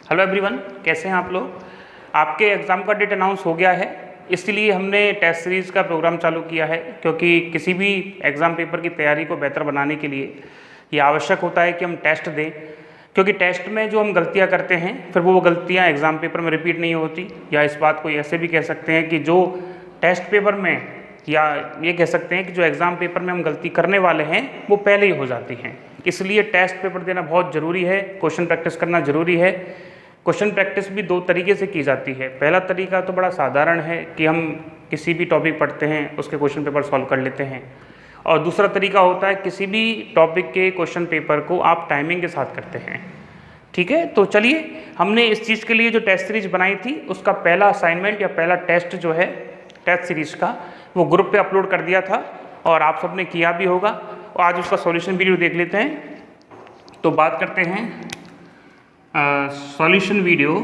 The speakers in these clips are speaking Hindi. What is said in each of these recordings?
हेलो एवरीवन, कैसे हैं आप लोग। आपके एग्ज़ाम का डेट अनाउंस हो गया है, इसलिए हमने टेस्ट सीरीज़ का प्रोग्राम चालू किया है, क्योंकि किसी भी एग्ज़ाम पेपर की तैयारी को बेहतर बनाने के लिए ये आवश्यक होता है कि हम टेस्ट दें, क्योंकि टेस्ट में जो हम गलतियां करते हैं फिर वो गलतियां एग्ज़ाम पेपर में रिपीट नहीं होती। या इस बात को ऐसे भी कह सकते हैं कि जो टेस्ट पेपर में, या ये कह सकते हैं कि जो एग्ज़ाम पेपर में हम गलती करने वाले हैं वो पहले ही हो जाती हैं। इसलिए टेस्ट पेपर देना बहुत ज़रूरी है, क्वेश्चन प्रैक्टिस करना ज़रूरी है। क्वेश्चन प्रैक्टिस भी दो तरीके से की जाती है। पहला तरीका तो बड़ा साधारण है कि हम किसी भी टॉपिक पढ़ते हैं उसके क्वेश्चन पेपर सॉल्व कर लेते हैं, और दूसरा तरीका होता है किसी भी टॉपिक के क्वेश्चन पेपर को आप टाइमिंग के साथ करते हैं। ठीक है, तो चलिए, हमने इस चीज़ के लिए जो टेस्ट सीरीज बनाई थी उसका पहला असाइनमेंट या पहला टेस्ट जो है टेस्ट सीरीज का, वो ग्रुप पे अपलोड कर दिया था और आप सबने किया भी होगा। और आज उसका सॉल्यूशन वीडियो देख लेते हैं। तो बात करते हैं सॉल्यूशन वीडियो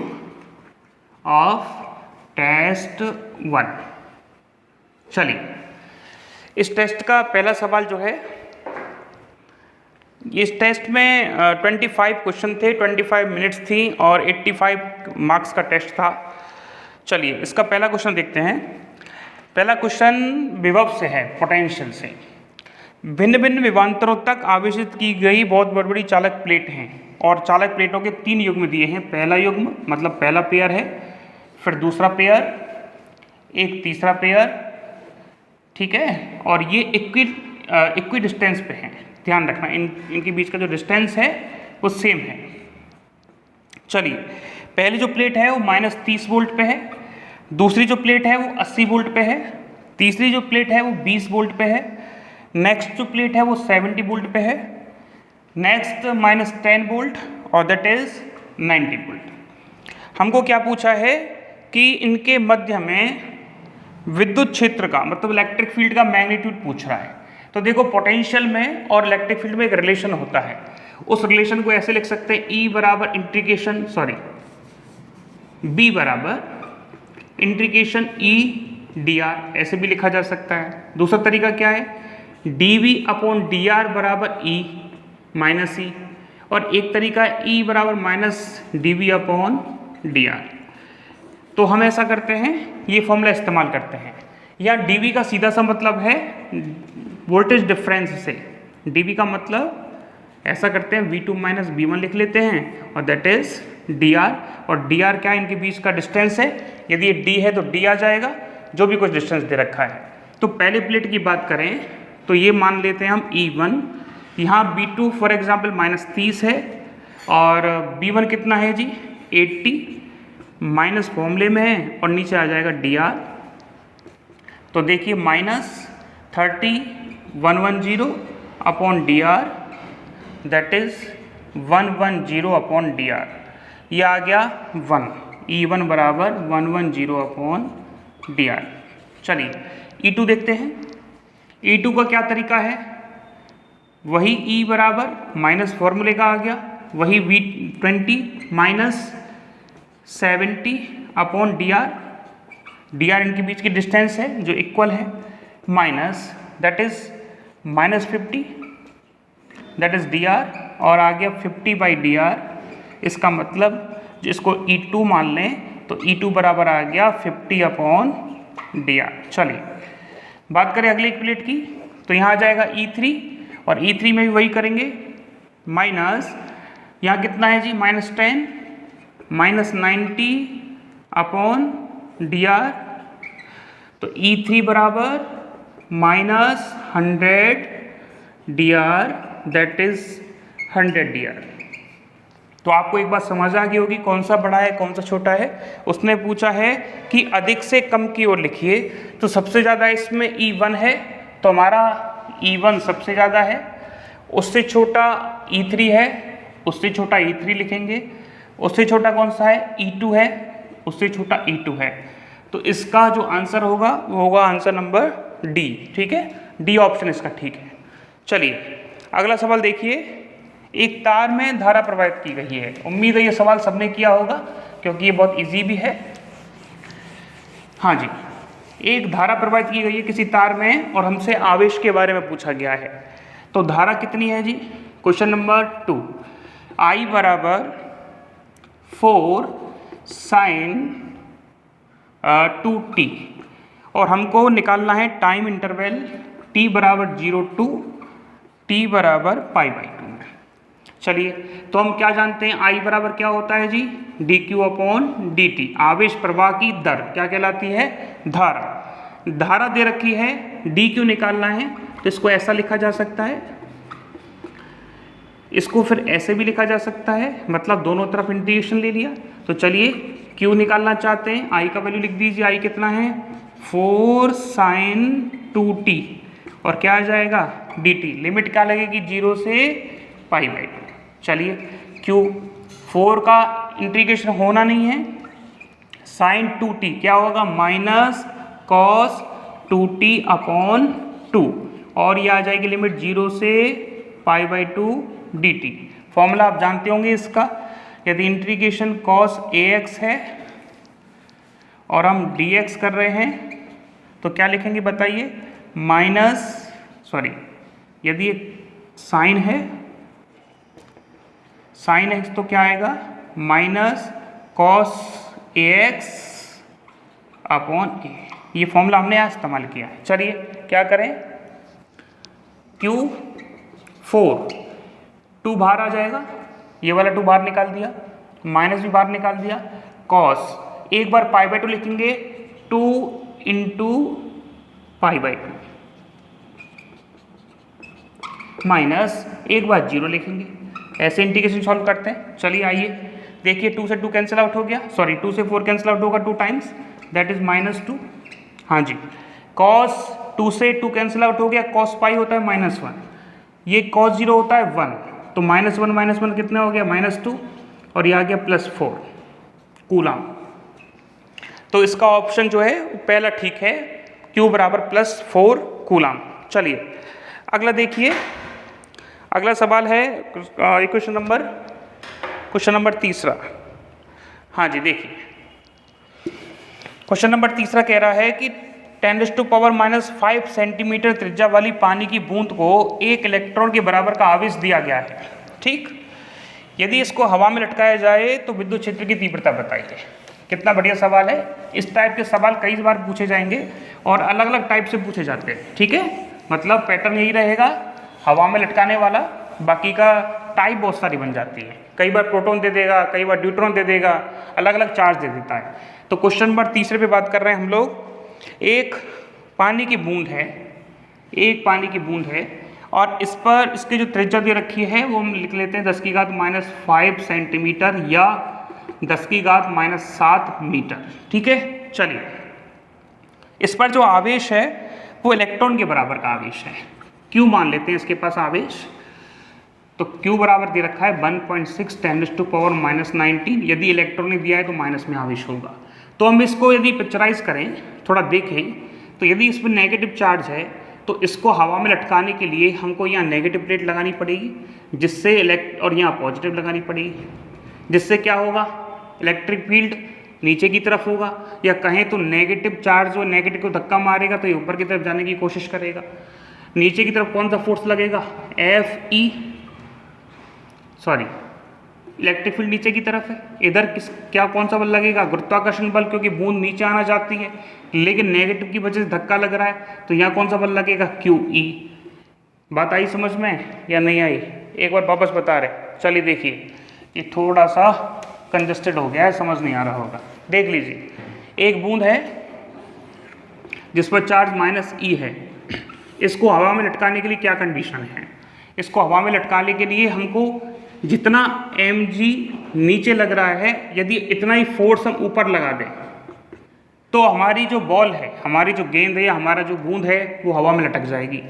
ऑफ टेस्ट 1। चलिए, इस टेस्ट का पहला सवाल जो है, इस टेस्ट में 25 क्वेश्चन थे, 25 मिनट्स थी और 85 मार्क्स का टेस्ट था। चलिए, इसका पहला क्वेश्चन देखते हैं। पहला क्वेश्चन विभव से है, पोटेंशियल से। भिन्न भिन्न विभवांतरों तक आवेशित की गई बहुत बड़ी बड़ी चालक प्लेट हैं और चालक प्लेटों के 3 युग्म दिए हैं। पहला युग्म मतलब पहला पेयर है, फिर दूसरा पेयर, एक तीसरा पेयर, ठीक है, और ये इक्वी डिस्टेंस पे हैं। ध्यान रखना, इनके बीच का जो डिस्टेंस है वो सेम है। चलिए, पहली जो प्लेट है वो -30 वोल्ट पे है, दूसरी जो प्लेट है वो 80 वोल्ट पे है, तीसरी जो प्लेट है वो 20 वोल्ट पे है, नेक्स्ट जो प्लेट है वो 70 वोल्ट पे है, नेक्स्ट -10 वोल्ट और दैट इज 90 वोल्ट। हमको क्या पूछा है कि इनके मध्य में विद्युत क्षेत्र का मतलब इलेक्ट्रिक फील्ड का मैग्नीट्यूड पूछ रहा है। तो देखो, पोटेंशियल में और इलेक्ट्रिक फील्ड में एक रिलेशन होता है। उस रिलेशन को ऐसे लिख सकते हैं, E बराबर इंटीग्रेशन B बराबर इंटीग्रेशन E dr, ऐसे भी लिखा जा सकता है। दूसरा तरीका क्या है, dV अपॉन dr बराबर E माइनस E, और एक तरीका E बराबर माइनस dV अपॉन dr। तो हम ऐसा करते हैं, ये फॉर्मूला इस्तेमाल करते हैं। या dV का सीधा सा मतलब है वोल्टेज डिफरेंस से, dV का मतलब ऐसा करते हैं V2 माइनस V1 लिख लेते हैं और दैट इज dr, और dr क्या है, इनके बीच का डिस्टेंस है। यदि ये d है तो d आ जाएगा, जो भी कुछ डिस्टेंस दे रखा है। तो पहले प्लेट की बात करें तो ये मान लेते हैं हम E1, यहाँ B2 फॉर एग्जाम्पल -30 है और B1 कितना है जी 80, माइनस फॉर्मूले में है और नीचे आ जाएगा dr। तो देखिए -30,110 upon dr, that is 110 upon dr। ये आ गया 1, E1 बराबर 110 अपॉन dr। चलिए, E2 देखते हैं। E2 का क्या तरीका है, वही E बराबर माइनस फॉर्मूले का आ गया, वही V20 minus 70 upon dr। dr इनके बीच की डिस्टेंस है जो इक्वल है, minus that is -50, that is dr, और आ गया 50/dr। इसका मतलब जिसको E2 मान लें तो E2 बराबर आ गया 50 अपॉन dr। चलिए, बात करें अगली प्लेट की, तो यहाँ आ जाएगा E3, और E3 में भी वही करेंगे, माइनस यहाँ कितना है जी -10 -90 अपॉन dr। तो E3 बराबर -100 dr, दैट इज 100 dr। तो आपको एक बात समझ आ गई होगी कौन सा बड़ा है कौन सा छोटा है। उसने पूछा है कि अधिक से कम की ओर लिखिए, तो सबसे ज़्यादा इसमें E1 है, तो हमारा E1 सबसे ज़्यादा है। उससे छोटा E3 है, उससे छोटा E3 लिखेंगे। उससे छोटा कौन सा है, E2 है, उससे छोटा E2 है। तो इसका जो आंसर होगा वो होगा आंसर नंबर D। ठीक है, D ऑप्शन इसका ठीक है। चलिए, अगला सवाल देखिए। एक तार में धारा प्रवाहित की गई है। उम्मीद है ये सवाल सबने किया होगा क्योंकि ये बहुत इजी भी है। हाँ जी, एक धारा प्रवाहित की गई है किसी तार में और हमसे आवेश के बारे में पूछा गया है। तो धारा कितनी है जी, क्वेश्चन नंबर 2, I बराबर 4 sin 2t और हमको निकालना है टाइम इंटरवल t बराबर 0 टू t बराबर π/2 में। चलिए, तो हम क्या जानते हैं, I बराबर क्या होता है जी, dq/dt, आवेश प्रवाह की दर क्या कहलाती है, धारा दे रखी है, dq निकालना है, तो इसको ऐसा लिखा जा सकता है, इसको फिर ऐसे भी लिखा जा सकता है, मतलब दोनों तरफ इंटीग्रेशन ले लिया। तो चलिए q निकालना चाहते हैं, I का वैल्यू लिख दीजिए, I कितना है 4 sin 2t और क्या आ जाएगा dt, लिमिट क्या लगेगी 0 से π/2। चलिए q 4 का इंटीग्रेशन होना नहीं है, sin 2t क्या होगा माइनस cos 2t/2 और ये आ जाएगी लिमिट 0 से π/2 dt। फॉर्मूला आप जानते होंगे इसका, यदि इंटीग्रेशन cos ax है और हम dx कर रहे हैं तो क्या लिखेंगे बताइए, यदि साइन है sin x तो क्या आएगा माइनस cos ax/a, ये फॉर्मूला हमने यहाँ इस्तेमाल किया है। चलिए क्या करें, Q4 2 बाहर आ जाएगा, ये वाला 2 बाहर निकाल दिया, माइनस भी बाहर निकाल दिया, cos एक बार π/2 लिखेंगे 2 इंटू π/2 माइनस एक बार 0 लिखेंगे, ऐसे इंटीग्रेशन सॉल्व करते हैं। चलिए आइए देखिए, 2 से 2 कैंसिल आउट हो गया, 2 से 4 कैंसिल आउट होगा 2 टाइम्स, दैट इज -2। हाँ जी, cos 2 से 2 कैंसिल आउट हो गया, cos पाई होता है -1, ये cos 0 होता है 1, तो -1 कितना हो गया -2 और ये आ गया +4 कूलम। तो इसका ऑप्शन जो है पहला ठीक है, Q बराबर +4 कूलम। चलिए अगला देखिए, अगला सवाल है क्वेश्चन नंबर तीसरा। हाँ जी देखिए, क्वेश्चन नंबर तीसरा कह रहा है कि 10⁻⁻5 सेंटीमीटर त्रिज्या वाली पानी की बूंद को एक इलेक्ट्रॉन के बराबर का आवेश दिया गया है, ठीक। यदि इसको हवा में लटकाया जाए तो विद्युत क्षेत्र की तीव्रता बताइए। कितना बढ़िया सवाल है, इस टाइप के सवाल कई बार पूछे जाएंगे और अलग अलग टाइप से पूछे जाते हैं, ठीक है। मतलब पैटर्न यही रहेगा, हवा में लटकाने वाला, बाकी का टाइप बहुत सारी बन जाती है, कई बार प्रोटॉन दे देगा, कई बार न्यूट्रॉन दे देगा, अलग अलग चार्ज दे देता है। तो क्वेश्चन नंबर तीसरे पे बात कर रहे हैं हम लोग। एक पानी की बूंद है और इस पर इसकी जो त्रिज्या दे रखी है वो हम लिख लेते हैं 10⁻⁻5 सेंटीमीटर या 10⁻⁻7 मीटर, ठीक है। चलिए, इस पर जो आवेश है वो इलेक्ट्रॉन के बराबर का आवेश है, Q मान लेते हैं इसके पास आवेश। तो Q बराबर दे रखा है 1.6 10⁻⁻19, यदि इलेक्ट्रॉन ने दिया है तो माइनस में आवेश होगा। तो हम इसको यदि पिक्चराइज करें, थोड़ा देखें, तो यदि इस पर नेगेटिव चार्ज है तो इसको हवा में लटकाने के लिए हमको यहाँ नेगेटिव प्लेट लगानी पड़ेगी, जिससे और यहाँ पॉजिटिव लगानी पड़ेगी, जिससे क्या होगा, इलेक्ट्रिक फील्ड नीचे की तरफ होगा, या कहें तो नेगेटिव चार्ज जो नेगेटिव को धक्का मारेगा तो ये ऊपर की तरफ जाने की कोशिश करेगा। नीचे की तरफ कौन सा फोर्स लगेगा, इलेक्ट्रिक फील्ड नीचे की तरफ है, इधर कौन सा बल लगेगा, गुरुत्वाकर्षण बल, क्योंकि बूंद नीचे आना चाहती है लेकिन नेगेटिव की वजह से धक्का लग रहा है, तो यहाँ कौन सा बल लगेगा, QE। बात आई समझ में या नहीं आई, एक बार वापस बता रहे। चलिए देखिए, ये थोड़ा सा कंजस्टेड हो गया है, समझ नहीं आ रहा होगा, देख लीजिए। एक बूंद है जिस पर चार्ज -E है, इसको हवा में लटकाने के लिए क्या कंडीशन है, इसको हवा में लटकाने के लिए हमको जितना mg नीचे लग रहा है, यदि इतना ही फोर्स हम ऊपर लगा दें तो हमारी जो बॉल है, हमारी जो गेंद है या हमारा जो बूंद है वो हवा में लटक जाएगी,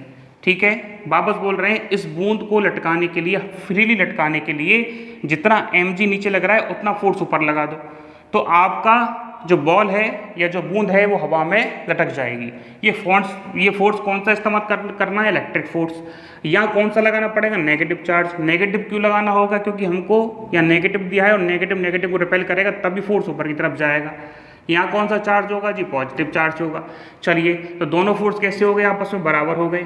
ठीक है। वापस बोल रहे हैं, इस बूंद को लटकाने के लिए, फ्रीली लटकाने के लिए जितना mg नीचे लग रहा है उतना फोर्स ऊपर लगा दो, तो आपका जो बॉल है या जो बूंद है वो हवा में लटक जाएगी। ये फोर्स कौन सा इस्तेमाल करना है, इलेक्ट्रिक फोर्स। यहाँ कौन सा लगाना पड़ेगा, नेगेटिव चार्ज। नेगेटिव क्यों लगाना होगा, क्योंकि हमको यहाँ नेगेटिव दिया है और नेगेटिव को रिपेल करेगा तभी फोर्स ऊपर की तरफ जाएगा। यहाँ कौन सा चार्ज होगा जी, पॉजिटिव चार्ज होगा। चलिए, तो दोनों फोर्स कैसे हो गए, आपस में बराबर हो गए,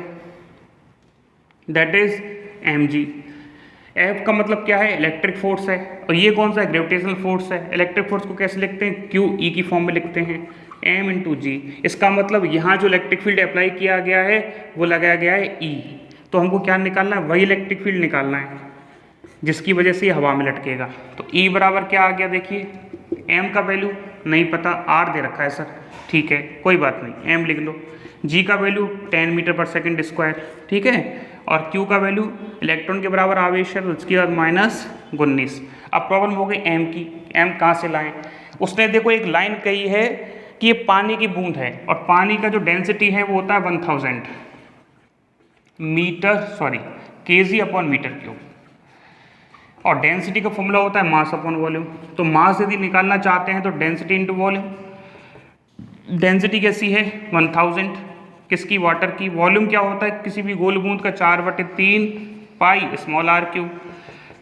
दैट इज mg। एफ का मतलब क्या है, इलेक्ट्रिक फोर्स है, और ये कौन सा है, ग्रेविटेशनल फोर्स है। इलेक्ट्रिक फोर्स को कैसे लिखते हैं, क्यू ई की फॉर्म में लिखते हैं, एम इंटू जी। इसका मतलब यहाँ जो इलेक्ट्रिक फील्ड अप्लाई किया गया है वो लगाया गया है ई, तो हमको क्या निकालना है, वही इलेक्ट्रिक फील्ड निकालना है जिसकी वजह से ये हवा में लटकेगा। तो ई बराबर क्या आ गया, देखिए एम का वैल्यू नहीं पता, आर दे रखा है सर, ठीक है कोई बात नहीं, एम लिख लो। जी का वैल्यू 10 मीटर पर सेकेंड स्क्वायर, ठीक है, और क्यू का वैल्यू इलेक्ट्रॉन के बराबर आवेश है, उसके बाद -19। अब प्रॉब्लम हो गई एम की, एम कहाँ से लाएं। उसने देखो एक लाइन कही है कि ये पानी की बूंद है, और पानी का जो डेंसिटी है वो होता है 1000 kg अपॉन मीटर क्यूब, और डेंसिटी का फॉर्मूला होता है मास अपॉन वॉल्यूम। तो मास यदि निकालना चाहते हैं तो डेंसिटी इंटू वॉल्यूम। डेंसिटी कैसी है 1000, किसकी, वाटर की। वॉल्यूम क्या होता है किसी भी गोल बूंद का, 4/3 पाई स्मॉल आर क्यूब।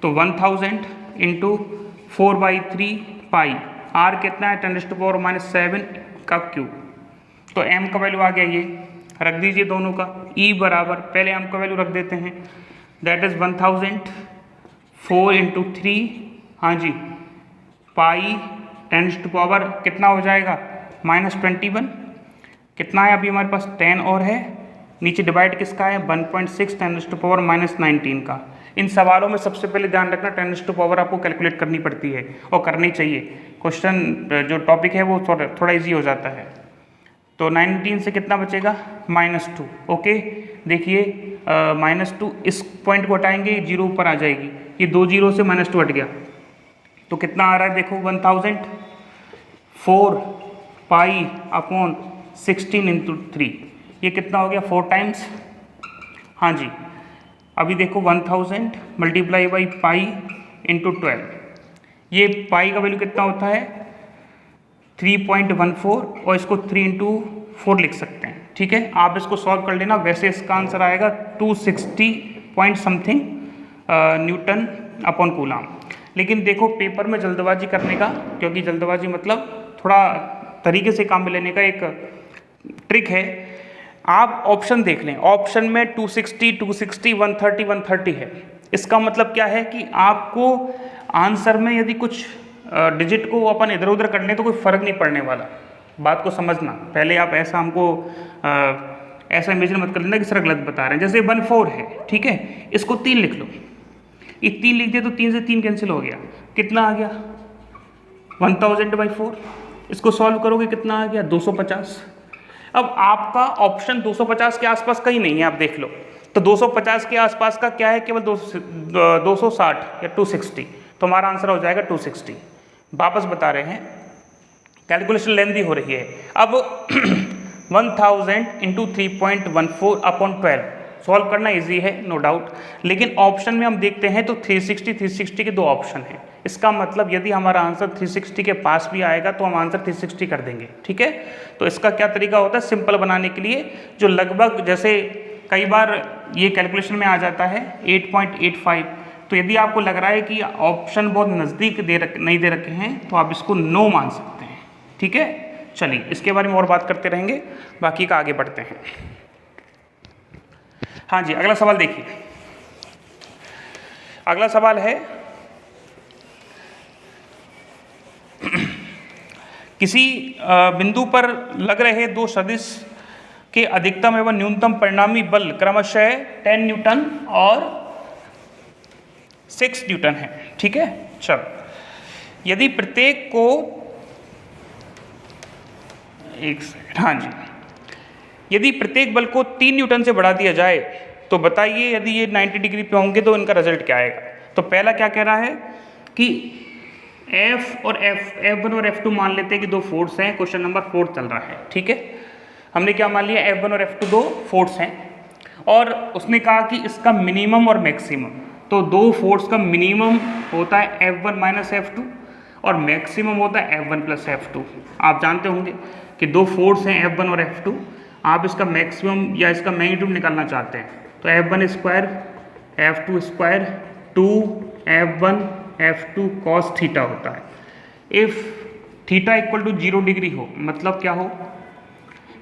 तो 1000 इंटू 4/3 पाई, आर कितना है 10⁻⁻7 का क्यूब। तो एम का वैल्यू आ गया, ये रख दीजिए दोनों का। ई बराबर, पहले एम का वैल्यू रख देते हैं, दैट इज 1000 4 इंटू 3, हाँ जी, पाई 10⁻, कितना हो जाएगा -21, कितना है अभी हमारे पास 10 और है, नीचे डिवाइड किसका है 1.6 10⁻⁻19 का। इन सवालों में सबसे पहले ध्यान रखना 10⁻, आपको कैलकुलेट करनी पड़ती है और करनी चाहिए। क्वेश्चन जो टॉपिक है वो थोड़ा इजी हो जाता है। तो 19 से कितना बचेगा -2, ओके। देखिए -2, इस पॉइंट को हटाएंगे, जीरो ऊपर आ जाएगी, ये 2 जीरो से -2 हट गया, तो कितना आ रहा है देखो 1000 4 पाई अपॉन 16 इंटू 3, ये कितना हो गया 4 टाइम्स, हाँ जी। अभी देखो 1000 मल्टीप्लाई बाई पाई इंटू 12, ये पाई का वैल्यू कितना होता है 3.14, और इसको 3 इंटू 4 लिख सकते हैं, ठीक है। आप इसको सॉल्व कर लेना, वैसे इसका आंसर आएगा 260 point something Newton upon coulomb. लेकिन देखो पेपर में जल्दबाजी करने का, क्योंकि जल्दबाजी मतलब थोड़ा तरीके से काम में लेने का एक ट्रिक है। आप ऑप्शन देख लें, ऑप्शन में 260, 260, 130, 130 है। इसका मतलब क्या है कि आपको आंसर में यदि कुछ डिजिट को अपन इधर उधर कर लें तो कोई फ़र्क नहीं पड़ने वाला, बात को समझना। पहले आप ऐसा हमको ऐसा इमेजिन मत कर लेना कि सर गलत बता रहे हैं। जैसे 14 है, ठीक है, इसको 3 लिख लो, ये 3 लिख दिया तो 3 से 3 कैंसिल हो गया, कितना आ गया 1000/4। इसको सॉल्व करोगे कितना आ गया 250। अब आपका ऑप्शन 250 के आसपास कहीं नहीं है, आप देख लो। तो 250 के आसपास का क्या है, केवल 260 या 260, तो हमारा आंसर हो जाएगा 260। वापस बता रहे हैं, कैलकुलेशन लेंदी हो रही है। अब 1000 इंटू 3.14 अपॉन 12 सॉल्व करना इजी है, नो डाउट। लेकिन ऑप्शन में हम देखते हैं तो 360 के 2 ऑप्शन हैं। इसका मतलब यदि हमारा आंसर 360 के पास भी आएगा तो हम आंसर 360 कर देंगे, ठीक है। तो इसका क्या तरीका होता है सिंपल बनाने के लिए, जो लगभग जैसे कई बार ये कैलकुलेशन में आ जाता है 8.85, तो यदि आपको लग रहा है कि ऑप्शन बहुत नज़दीक नहीं दे रखे हैं तो आप इसको नो मान सकते हैं, ठीक है। चलिए इसके बारे में और बात करते रहेंगे, बाकी का आगे बढ़ते हैं। हाँ जी, अगला सवाल देखिए। अगला सवाल है, किसी बिंदु पर लग रहे 2 सदिश के अधिकतम एवं न्यूनतम परिणामी बल क्रमशः 10 न्यूटन और 6 न्यूटन है, ठीक है। चलो यदि प्रत्येक को, एक सेकंड, हाँ जी, यदि प्रत्येक बल को 3 न्यूटन से बढ़ा दिया जाए तो बताइए यदि ये 90 डिग्री पे होंगे तो इनका रिजल्ट क्या आएगा। तो पहला क्या कह रहा है कि F और F1 और F2 मान लेते हैं कि 2 फोर्स हैं। क्वेश्चन नंबर 4 चल रहा है, ठीक है। हमने क्या मान लिया, F1 और F2 2 फोर्स हैं, और उसने कहा कि इसका मिनिमम और मैक्सिमम। तो 2 फोर्स का मिनिमम होता है F1 माइनस F2 और मैक्सिमम होता है F1 प्लस F2। आप जानते होंगे कि 2 फोर्स हैं F1 और F2, आप इसका मैक्सिमम या इसका मैग्नीट्यूड निकालना चाहते हैं तो F1 square F2 square 2F1 F2 cos theta होता है। If theta equal to 0 degree हो, मतलब क्या हो,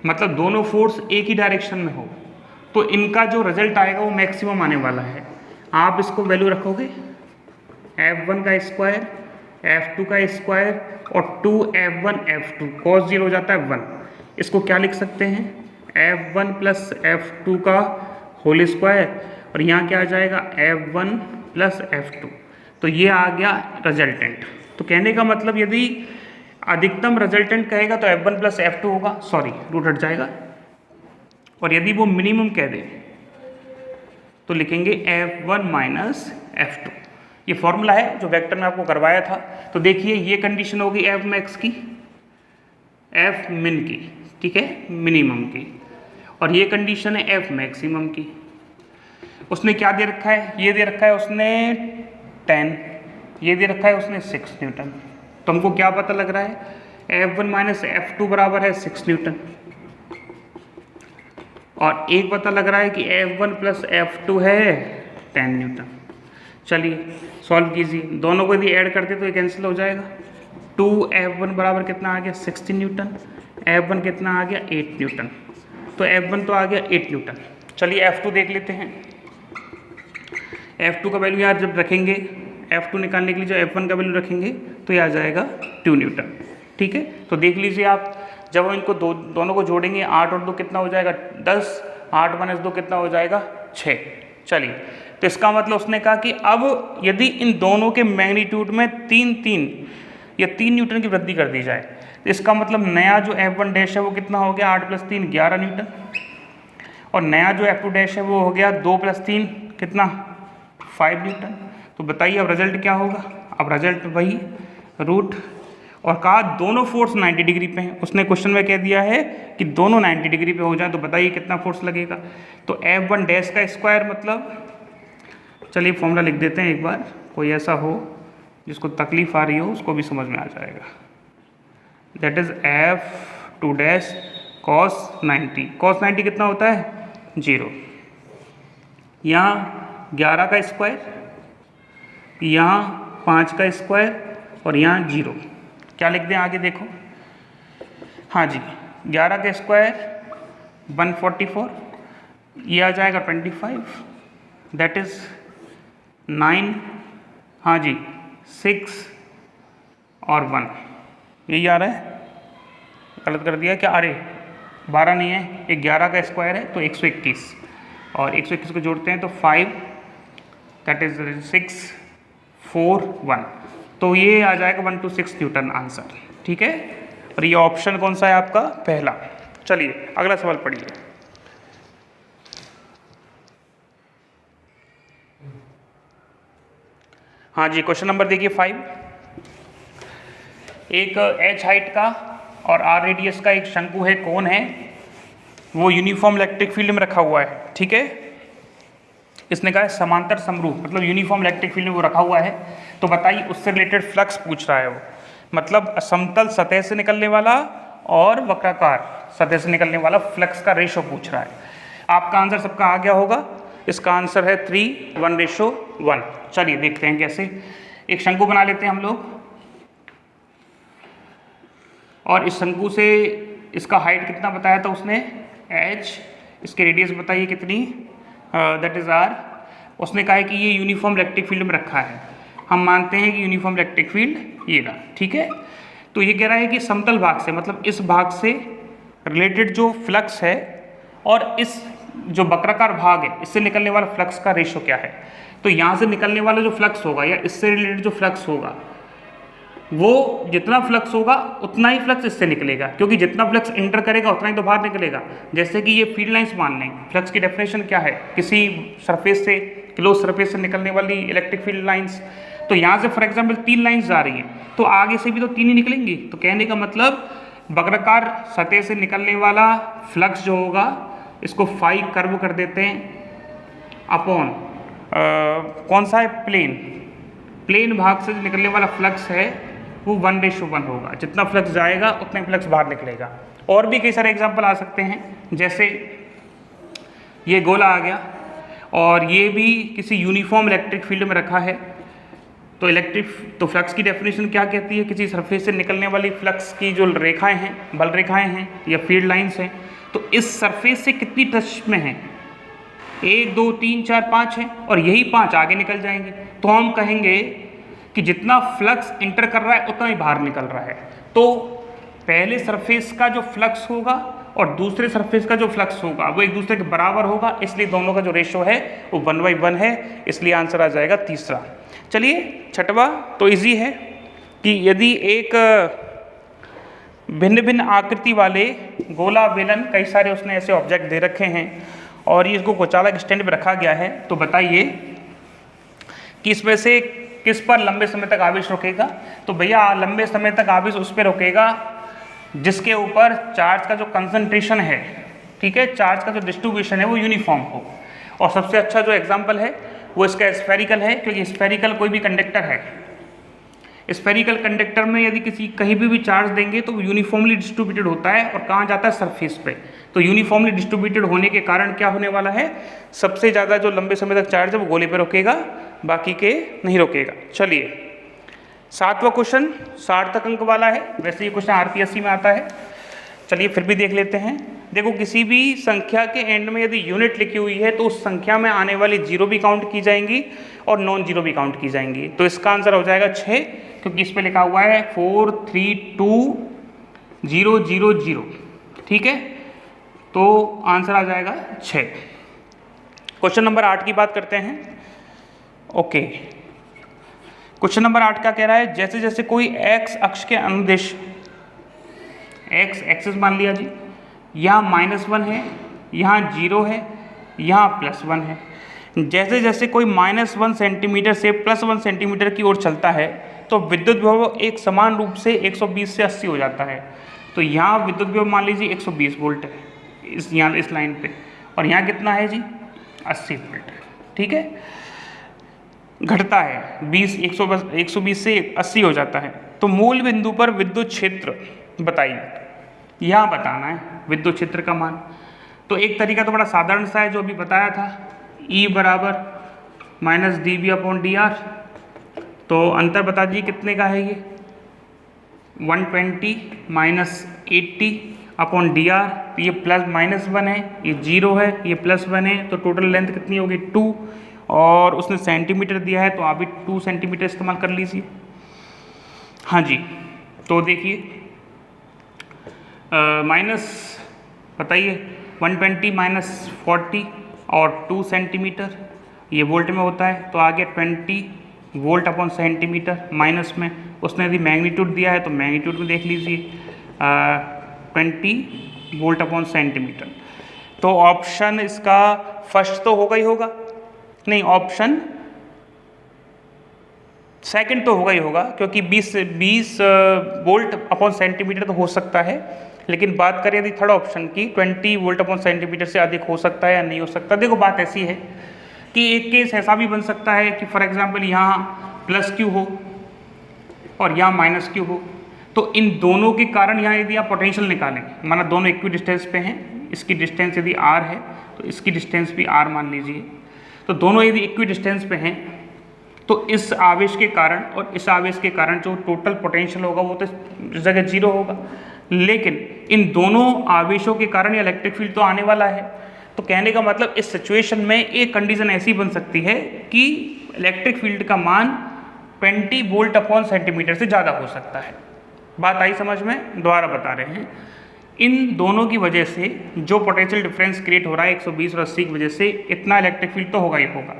मतलब दोनों फोर्स एक ही डायरेक्शन में हो, तो इनका जो रिजल्ट आएगा वो मैक्सिमम आने वाला है। आप इसको वैल्यू रखोगे F1 का स्क्वायर, F2 का स्क्वायर और 2F1 F2, cos 0 हो जाता है 1। इसको क्या लिख सकते हैं, F1 प्लस F2 का होल स्क्वायर, और यहाँ क्या आ जाएगा F1 प्लस F2। तो ये आ गया रिजल्टेंट। तो कहने का मतलब यदि अधिकतम रिजल्टेंट कहेगा तो F1 प्लस F2 होगा, सॉरी रूट हट जाएगा, और यदि वो मिनिमम कह दे तो लिखेंगे F1 माइनस F2। ये फॉर्मूला है जो वेक्टर में आपको करवाया था। तो देखिए ये कंडीशन होगी F मैक्स की, F मिन की, ठीक है, मिनिमम की, और ये कंडीशन है F मैक्सिमम की। उसने क्या दे रखा है, ये दे रखा है उसने 10, ये दे रखा है उसने 6 न्यूटन। तो हमको क्या पता लग रहा है, F1 माइनस F2 बराबर है 6 न्यूटन, और एक पता लग रहा है कि F1 प्लस F2 है 10 न्यूटन। चलिए सॉल्व कीजिए, दोनों को यदि ऐड करते तो ये कैंसिल हो जाएगा। 2F1 बराबर कितना आ गया 16 न्यूटन, F1 कितना आ गया 8 न्यूटन, तो F1 तो आ गया 8 न्यूटन। चलिए F2 देख लेते हैं। F2 का वैल्यू यार जब रखेंगे, F2 निकालने के लिए जो F1 का वैल्यू रखेंगे तो ये आ जाएगा 2 न्यूटन, ठीक है। तो देख लीजिए आप, जब हम इनको दोनों को जोड़ेंगे 8 और 2 कितना हो जाएगा 10, 8 माइनस 2 कितना हो जाएगा 6। चलिए तो इसका मतलब उसने कहा कि अब यदि इन दोनों के मैग्नीट्यूड में 3 न्यूटन की वृद्धि कर दी जाए तो इसका मतलब नया जो F1 डैश है वो कितना हो गया 8 प्लस 3 11 न्यूटन, और नया जो F2 डैश है वो हो गया 2 प्लस 3 कितना 5 न्यूटन। तो बताइए अब रिजल्ट क्या होगा। अब रिजल्ट वही रूट, और कहा दोनों फोर्स 90 डिग्री पे हैं। उसने क्वेश्चन में कह दिया है कि दोनों 90 डिग्री पे हो जाए, तो बताइए कितना फोर्स लगेगा। तो F1 डैश का स्क्वायर मतलब, चलिए फॉर्मूला लिख देते हैं एक बार, कोई ऐसा हो जिसको तकलीफ आ रही हो उसको भी समझ में आ जाएगा। That is F2 dash cos 90, cos 90 कितना होता है 0, यहाँ 11 का स्क्वायर, यहाँ 5 का स्क्वायर, और यहाँ 0। क्या लिख दें आगे देखो, हाँ जी 11 का स्क्वायर 144, ये आ जाएगा 25, दैट इज 9, हाँ जी 6 और 1, यही आ रहा है। गलत कर दिया क्या, अरे 12 नहीं है, ये 11 का स्क्वायर है तो 121, और 121 को जोड़ते हैं तो 5, दैट इज 6 4 1, तो ये आ जाएगा 126 न्यूटन आंसर, ठीक है। और ये ऑप्शन कौन सा है आपका, पहला। चलिए अगला सवाल पढ़िए। हाँ जी क्वेश्चन नंबर देखिए 5। एक h हाइट का और r रेडियस का एक शंकु है, कौन है, वो यूनिफॉर्म इलेक्ट्रिक फील्ड में रखा हुआ है, ठीक है। इसने कहा है समांतर समरूप, मतलब यूनिफॉर्म इलेक्ट्रिक फील्ड में वो रखा हुआ है। तो बताइए उससे रिलेटेड फ्लक्स पूछ रहा है वो, मतलब समतल सतह से निकलने वाला और वक्राकार सतह से निकलने वाला फ्लक्स का रेशो पूछ रहा है। आपका आंसर सबका आ गया होगा, इसका आंसर है 3:1:1। चलिए देखते हैं कैसे। एक शंकु बना लेते हैं हम लोग, और इस शंकु से इसका हाइट कितना बताया था उसने h, इसके रेडियस बताइए कितनी, दैट इज r। उसने कहा है कि ये यूनिफॉर्म इलेक्ट्रिक फील्ड में रखा है, हम मानते हैं कि यूनिफॉर्म इलेक्ट्रिक फील्ड ये रहा, ठीक है। तो ये कह रहा है कि समतल भाग से, मतलब इस भाग से रिलेटेड जो फ्लक्स है और इस जो वक्राकार भाग है इससे निकलने वाला फ्लक्स का रेशो क्या है। तो यहाँ से निकलने वाला जो फ्लक्स होगा या इससे रिलेटेड जो फ्लक्स होगा, वो जितना फ्लक्स होगा उतना ही फ्लक्स इससे निकलेगा, क्योंकि जितना फ्लक्स इंटर करेगा उतना ही तो बाहर निकलेगा। जैसे कि ये फील्ड लाइंस मान लें, फ्लक्स की डेफिनेशन क्या है, किसी सरफेस से, क्लोज सरफेस से निकलने वाली इलेक्ट्रिक फील्ड लाइंस। तो यहाँ से फॉर एग्जाम्पल 3 लाइंस जा रही हैं, तो आगे से भी तो 3 ही निकलेंगी। तो कहने का मतलब वक्राकार सतह से निकलने वाला फ्लक्स जो होगा, इसको फाई कर्व कर देते हैं अपॉन कौन सा है, प्लेन भाग से जो निकलने वाला फ्लक्स है वो 1:1 होगा। जितना फ्लक्स जाएगा उतना ही फ्लक्स बाहर निकलेगा। और भी कई सारे एग्जाम्पल आ सकते हैं, जैसे ये गोला आ गया और ये भी किसी यूनिफॉर्म इलेक्ट्रिक फील्ड में रखा है। तो फ्लक्स की डेफिनेशन क्या कहती है, किसी सरफेस से निकलने वाली फ्लक्स की जो रेखाएं हैं, बल रेखाएं हैं या फील्ड लाइंस हैं, तो इस सरफेस से कितनी टच में है, 1 2 3 4 5 है और यही 5 आगे निकल जाएंगे, तो हम कहेंगे कि जितना फ्लक्स इंटर कर रहा है उतना ही बाहर निकल रहा है। तो पहले सरफेस का जो फ्लक्स होगा और दूसरे सरफेस का जो फ्लक्स होगा वो एक दूसरे के बराबर होगा, इसलिए दोनों का जो रेशो है वो 1/1 है, इसलिए आंसर आ जाएगा तीसरा। चलिए छठवा तो इजी है कि यदि एक भिन्न भिन्न आकृति वाले गोला बेलन कई सारे उसने ऐसे ऑब्जेक्ट दे रखे हैं और ये इसको कुचालक स्टैंड पे रखा गया है, तो बताइए कि इसमें से किस पर लंबे समय तक आवेश रुकेगा। तो भैया लंबे समय तक आवेश उस पर रुकेगा जिसके ऊपर चार्ज का जो कंसंट्रेशन है, ठीक है, चार्ज का जो डिस्ट्रीब्यूशन है वो यूनिफॉर्म हो। और सबसे अच्छा जो एग्जाम्पल है वो इसका स्फेरिकल है, क्योंकि स्फेरिकल कोई भी कंडक्टर है, स्फेरिकल कंडक्टर में यदि किसी कहीं भी चार्ज देंगे तो वो यूनिफॉर्मली डिस्ट्रीब्यूटेड होता है और कहाँ जाता है, सरफेस पे। तो यूनिफॉर्मली डिस्ट्रीब्यूटेड होने के कारण क्या होने वाला है, सबसे ज़्यादा जो लंबे समय तक चार्ज है वो गोले पे रुकेगा, बाकी के नहीं रुकेगा। चलिए सातवां क्वेश्चन सार्थक अंक वाला है, वैसे ये क्वेश्चन आरपीएससी में आता है, चलिए फिर भी देख लेते हैं। देखो किसी भी संख्या के एंड में यदि यूनिट लिखी हुई है तो उस संख्या में आने वाली जीरो भी काउंट की जाएंगी और नॉन जीरो भी काउंट की जाएंगी। तो इसका आंसर हो जाएगा 6, क्योंकि इस पे लिखा हुआ है 4 3 2 0 0 0, ठीक है, तो आंसर आ जाएगा 6। क्वेश्चन नंबर 8 की बात करते हैं। ओके, क्वेश्चन नंबर 8 क्या कह रहा है, जैसे जैसे कोई एक्स अक्ष के अनुदिश, एक्स एक्सिस मान लिया जी, यहाँ -1 है, यहाँ 0 है, यहाँ +1 है, जैसे जैसे कोई -1 सेंटीमीटर से +1 सेंटीमीटर की ओर चलता है तो विद्युत विभव एक समान रूप से 120 से 80 हो जाता है। तो यहाँ विद्युत विभव मान लीजिए 120 वोल्ट है यहाँ इस लाइन पे, और यहाँ कितना है जी 80 वोल्ट, ठीक है, घटता है 120 से 80 हो जाता है। तो मूल बिंदु पर विद्युत क्षेत्र बताइए, यहाँ बताना है विद्युत क्षेत्र का मान। तो एक तरीका तो बड़ा साधारण सा है जो अभी बताया था, E बराबर -dB/dr, तो अंतर बता दीजिए कितने का है ये, 120 -80/dr, ये +-1 है, ये 0 है, ये +1 है, तो टोटल लेंथ कितनी होगी 2, और उसने सेंटीमीटर दिया है तो आप भी 2 सेंटीमीटर इस्तेमाल कर लीजिए। हाँ जी, तो देखिए माइनस बताइए 120 -40 और 2 सेंटीमीटर, ये वोल्ट में होता है, तो आगे 20 वोल्ट/सेंटीमीटर, माइनस में उसने यदि मैग्नीट्यूड दिया है तो मैग्नीट्यूड में देख लीजिए 20 वोल्ट/सेंटीमीटर। तो ऑप्शन इसका फर्स्ट तो होगा ही होगा, नहीं ऑप्शन सेकंड तो होगा ही होगा, क्योंकि 20 वोल्ट/सेंटीमीटर तो हो सकता है, लेकिन बात करें यदि थर्ड ऑप्शन की 20 वोल्ट/सेंटीमीटर से अधिक हो सकता है या नहीं हो सकता। देखो बात ऐसी है कि एक केस ऐसा भी बन सकता है कि फॉर एग्जांपल यहाँ +Q हो और यहाँ -Q हो, तो इन दोनों के कारण यहाँ यदि आप पोटेंशियल निकालें, माना दोनों इक्वी डिस्टेंस पे हैं, इसकी डिस्टेंस यदि r है तो इसकी डिस्टेंस भी r मान लीजिए, तो दोनों यदि इक्वी डिस्टेंस पे हैं तो इस आवेश के कारण और इस आवेश के कारण जो टोटल पोटेंशियल होगा वो तो इस जगह 0 होगा, लेकिन इन दोनों आवेशों के कारण ये इलेक्ट्रिक फील्ड तो आने वाला है। तो कहने का मतलब इस सिचुएशन में एक कंडीशन ऐसी बन सकती है कि इलेक्ट्रिक फील्ड का मान 20 वोल्ट/सेंटीमीटर से ज़्यादा हो सकता है। बात आई समझ में? दोबारा बता रहे हैं, इन दोनों की वजह से जो पोटेंशियल डिफरेंस क्रिएट हो रहा है 120 और 80 की वजह से, इतना इलेक्ट्रिक फील्ड तो होगा ही होगा,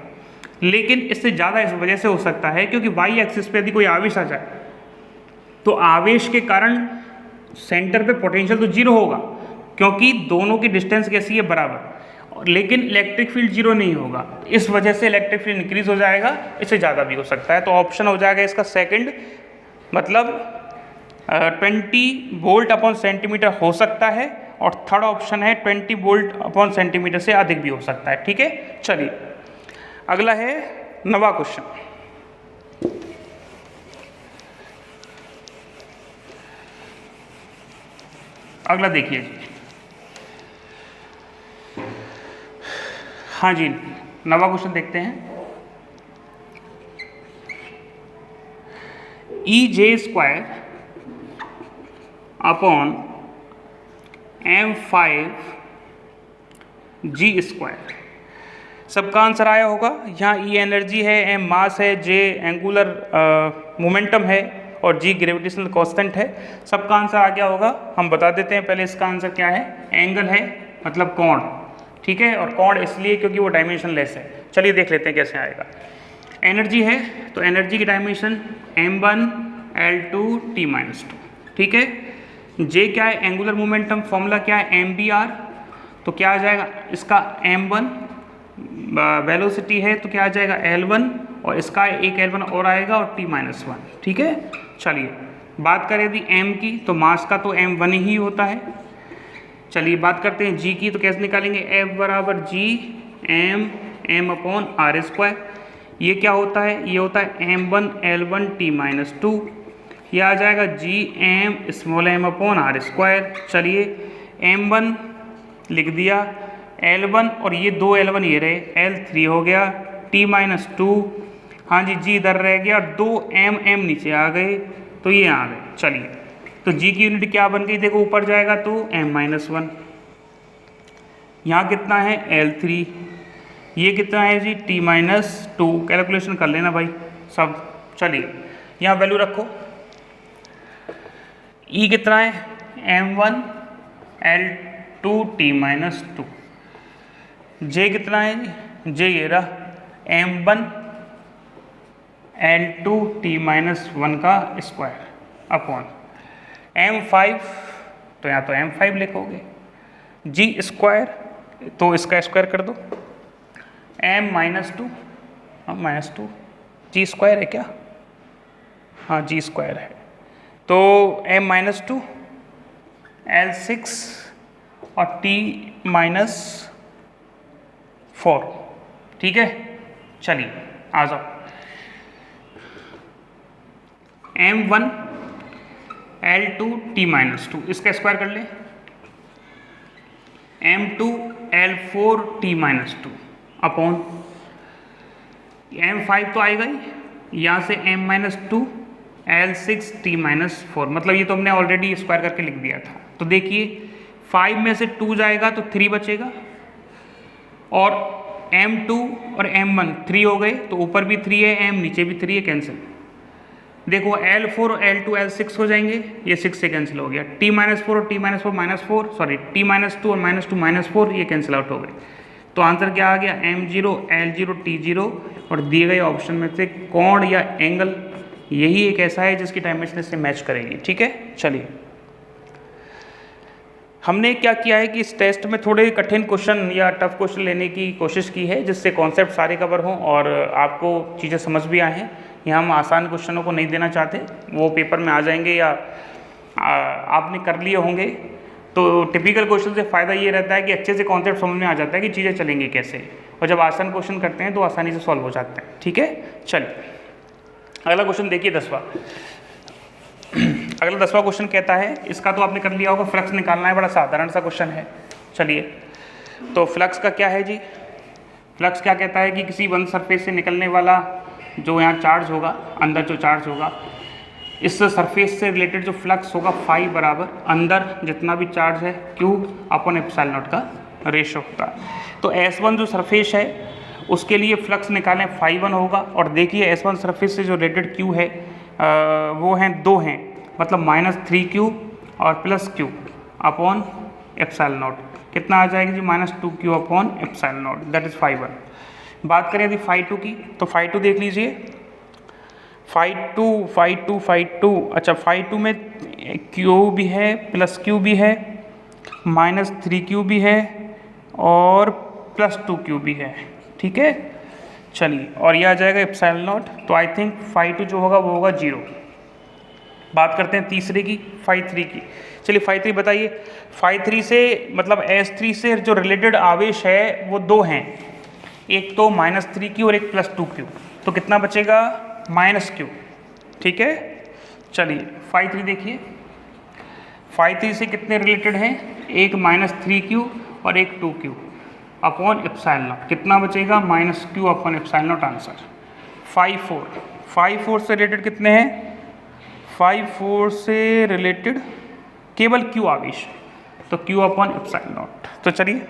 लेकिन इससे ज़्यादा इस वजह से हो सकता है क्योंकि वाई एक्सिस पे यदि कोई आवेश आ जाए तो आवेश के कारण सेंटर पे पोटेंशियल तो 0 होगा, क्योंकि दोनों की डिस्टेंस कैसी है, बराबर, लेकिन इलेक्ट्रिक फील्ड 0 नहीं होगा, इस वजह से इलेक्ट्रिक फील्ड इंक्रीज हो जाएगा, इससे ज़्यादा भी हो सकता है। तो ऑप्शन हो जाएगा इसका सेकंड, मतलब 20 वोल्ट/सेंटीमीटर हो सकता है, और थर्ड ऑप्शन है 20 वोल्ट/सेंटीमीटर से अधिक भी हो सकता है, ठीक है। चलिए अगला है 9वां क्वेश्चन। अगला देखिए जी, हाँ जी 9वां क्वेश्चन देखते हैं। EJ² अपॉन M5G², सबका आंसर आया होगा। यहाँ ई एनर्जी है, एम मास है, जे एंगुलर मोमेंटम है और जी ग्रेविटेशनल कांस्टेंट है। सबका आंसर आ गया होगा। हम बता देते हैं पहले इसका आंसर क्या है। एंगल है मतलब कोण, ठीक है, और कोण इसलिए क्योंकि वो डायमेंशन लेस है। चलिए देख लेते हैं कैसे आएगा। एनर्जी है तो एनर्जी की डायमेंशन m1 L2 T-2, ठीक है। जे क्या है, एंगुलर मोमेंटम, फॉर्मूला क्या है mvr, तो क्या आ जाएगा इसका m1, वेलोसिटी है तो क्या आ जाएगा L1 और इसका एक L1 और आएगा और T-1, ठीक है। चलिए बात करें यदि m की तो मास का तो m1 ही होता है। चलिए बात करते हैं g की, तो कैसे निकालेंगे, F बराबर g m/r²। ये क्या होता है, ये होता है m1 L1 T-2, ये आ जाएगा g m/r²। चलिए m1 लिख दिया, L1 और ये दो L1 ये रहे, L3 हो गया, T-2, हाँ जी g इधर रह गया, दो m नीचे आ गए तो ये आ गए। चलिए तो g की यूनिट क्या बन गई, देखो ऊपर जाएगा तो m-1, यहाँ कितना है L3, ये कितना है जी T-2, कैलकुलेशन कर लेना भाई सब। चलिए यहाँ वैल्यू रखो, E कितना है m1 L2 T-2, J कितना है जी, J ये रहा m1 L2 T-1 का स्क्वायर अपॉन m5, तो यहाँ तो m5 लिखोगे, G स्क्वायर तो इसका स्क्वायर कर दो, m-2, -2, G स्क्वायर है क्या, हाँ G स्क्वायर है, तो m-2 L6 और T-4, ठीक है। चलिए आ जाओ, m1 L2 T-2 इसका स्क्वायर कर ले, m2 L4 T-2 upon m5 तो आएगा ही, यहाँ से m-2 L6 T-4, मतलब ये तो हमने ऑलरेडी स्क्वायर करके लिख दिया था। तो देखिए 5 में से 2 जाएगा तो 3 बचेगा, और m2 और m1 3 हो गए, तो ऊपर भी 3 है, m नीचे भी 3 है, कैंसिल। देखो L4 और L2 L6 हो जाएंगे, ये 6 से कैंसिल हो गया, T-4 और T-4 सॉरी T-2 और -2 ये कैंसिल आउट हो गए। तो आंसर क्या आ गया, m0 L0 T0, और दिए गए ऑप्शन में से कोण या एंगल यही एक ऐसा है जिसकी डायमेंशन इससे मैच करेगी, ठीक है। चलिए हमने क्या किया है कि इस टेस्ट में थोड़े कठिन क्वेश्चन या टफ क्वेश्चन लेने की कोशिश की है, जिससे कॉन्सेप्ट सारे कवर हों और आपको चीज़ें समझ भी आए हैं। यहाँ हम आसान क्वेश्चनों को नहीं देना चाहते, वो पेपर में आ जाएंगे या आपने कर लिए होंगे। तो टिपिकल क्वेश्चन से फ़ायदा ये रहता है कि अच्छे से कॉन्सेप्ट समझ में आ जाता है कि चीज़ें चलेंगी कैसे, और जब आसान क्वेश्चन करते हैं तो आसानी से सॉल्व हो जाते हैं, ठीक है। चलिए अगला क्वेश्चन देखिए 10वां। अगला 10वां क्वेश्चन कहता है, इसका तो आपने कर लिया होगा, फ्लक्स निकालना है, बड़ा साधारण सा क्वेश्चन है। चलिए तो फ्लक्स का क्या है जी, फ्लक्स क्या कहता है कि किसी बंद सरफेस से निकलने वाला जो यहाँ चार्ज होगा, अंदर जो चार्ज होगा, इस सरफेस से रिलेटेड जो फ्लक्स होगा फाई बराबर अंदर जितना भी चार्ज है Q अपॉन एप्सिलॉन नॉट का रेशो होता है। तो S1 जो सरफेस है उसके लिए फ्लक्स निकालें φ1 होगा, और देखिए S1 सरफेस से जो रिलेटेड Q है वो हैं 2 हैं, मतलब -3Q और +Q अपॉन एप्सिलॉन नॉट, कितना आ जाएगा जी -2Q upon epsilon naught, that is φ1। बात करें यदि φ2 की, तो φ2 देख लीजिए, φ2 अच्छा φ2 में Q भी है +Q भी है, -3Q भी है और +2Q भी है, ठीक है। चलिए और यह आ जाएगा एप्सिलॉन नॉट, तो आई थिंक φ2 जो होगा वो होगा 0। बात करते हैं तीसरे की, φ3 की। चलिए φ3 बताइए, φ3 से मतलब S3 से जो रिलेटेड आवेश है वो 2 हैं, एक तो -3Q और एक +2Q, तो कितना बचेगा -Q, ठीक है। चलिए φ3 देखिए, φ3 से कितने रिलेटेड हैं, एक -3Q और एक 2Q अपॉन एप्सिलॉन नॉट, कितना बचेगा -Q upon epsilon naught answer. φ4 से रिलेटेड कितने हैं, φ4 से रिलेटेड केवल Q आवेश, तो Q अपॉन एप्सिलॉन नॉट। तो चलिए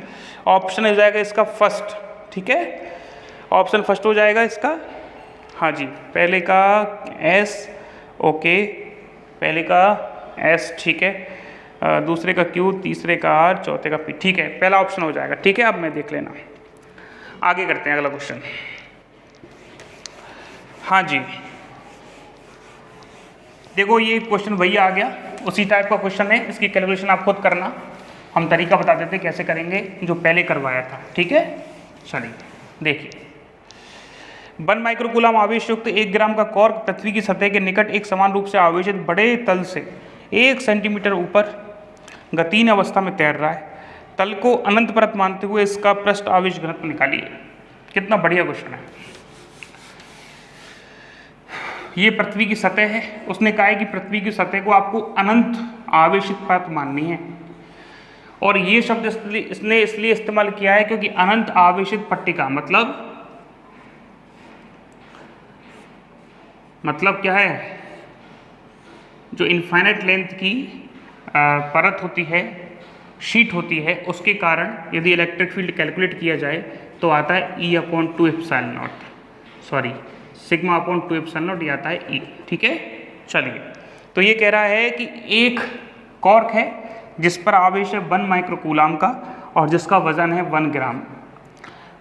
ऑप्शन हो जाएगा इसका फर्स्ट ठीक है, ऑप्शन फर्स्ट हो जाएगा इसका। हाँ जी, पहले का S, ओके, पहले का S, ठीक है, दूसरे का Q, तीसरे का R, चौथे का P, ठीक है, पहला ऑप्शन हो जाएगा। ठीक है, अब मैं देख लेना, आगे करते हैं अगला क्वेश्चन। हाँ जी, देखो ये क्वेश्चन वही आ गया, उसी टाइप का क्वेश्चन है, इसकी कैलकुलेशन आप खुद करना, हम तरीका बता देते कैसे करेंगे जो पहले करवाया था। ठीक है, चलिए देखिए, 1 माइक्रोकूलम आवेश युक्त 1 ग्राम का कॉर्क पृथ्वी की सतह के निकट एक समान रूप से आवेशित बड़े तल से 1 सेंटीमीटर ऊपर गतिहीन अवस्था में तैर रहा है। तल को अनंत परत मानते हुए इसका पृष्ठ आवेश घनत्व निकालिए। कितना बढ़िया क्वेश्चन है। ये पृथ्वी की सतह है, उसने कहा है कि पृथ्वी की सतह को आपको अनंत आवेशित परत माननी है, और ये शब्द इसने इसलिए इस्तेमाल किया है क्योंकि अनंत आवेशित पट्टिका मतलब क्या है, जो इनफाइनाइट लेंथ की परत होती है, शीट होती है, उसके कारण यदि इलेक्ट्रिक फील्ड कैलकुलेट किया जाए तो आता है E/2 epsilon not, sorry sigma upon 2 epsilon not, ये आता है E। ठीक है, चलिए, तो ये कह रहा है कि एक कॉर्क है जिस पर आवेश है 1 माइक्रोकूलम का और जिसका वजन है 1 ग्राम,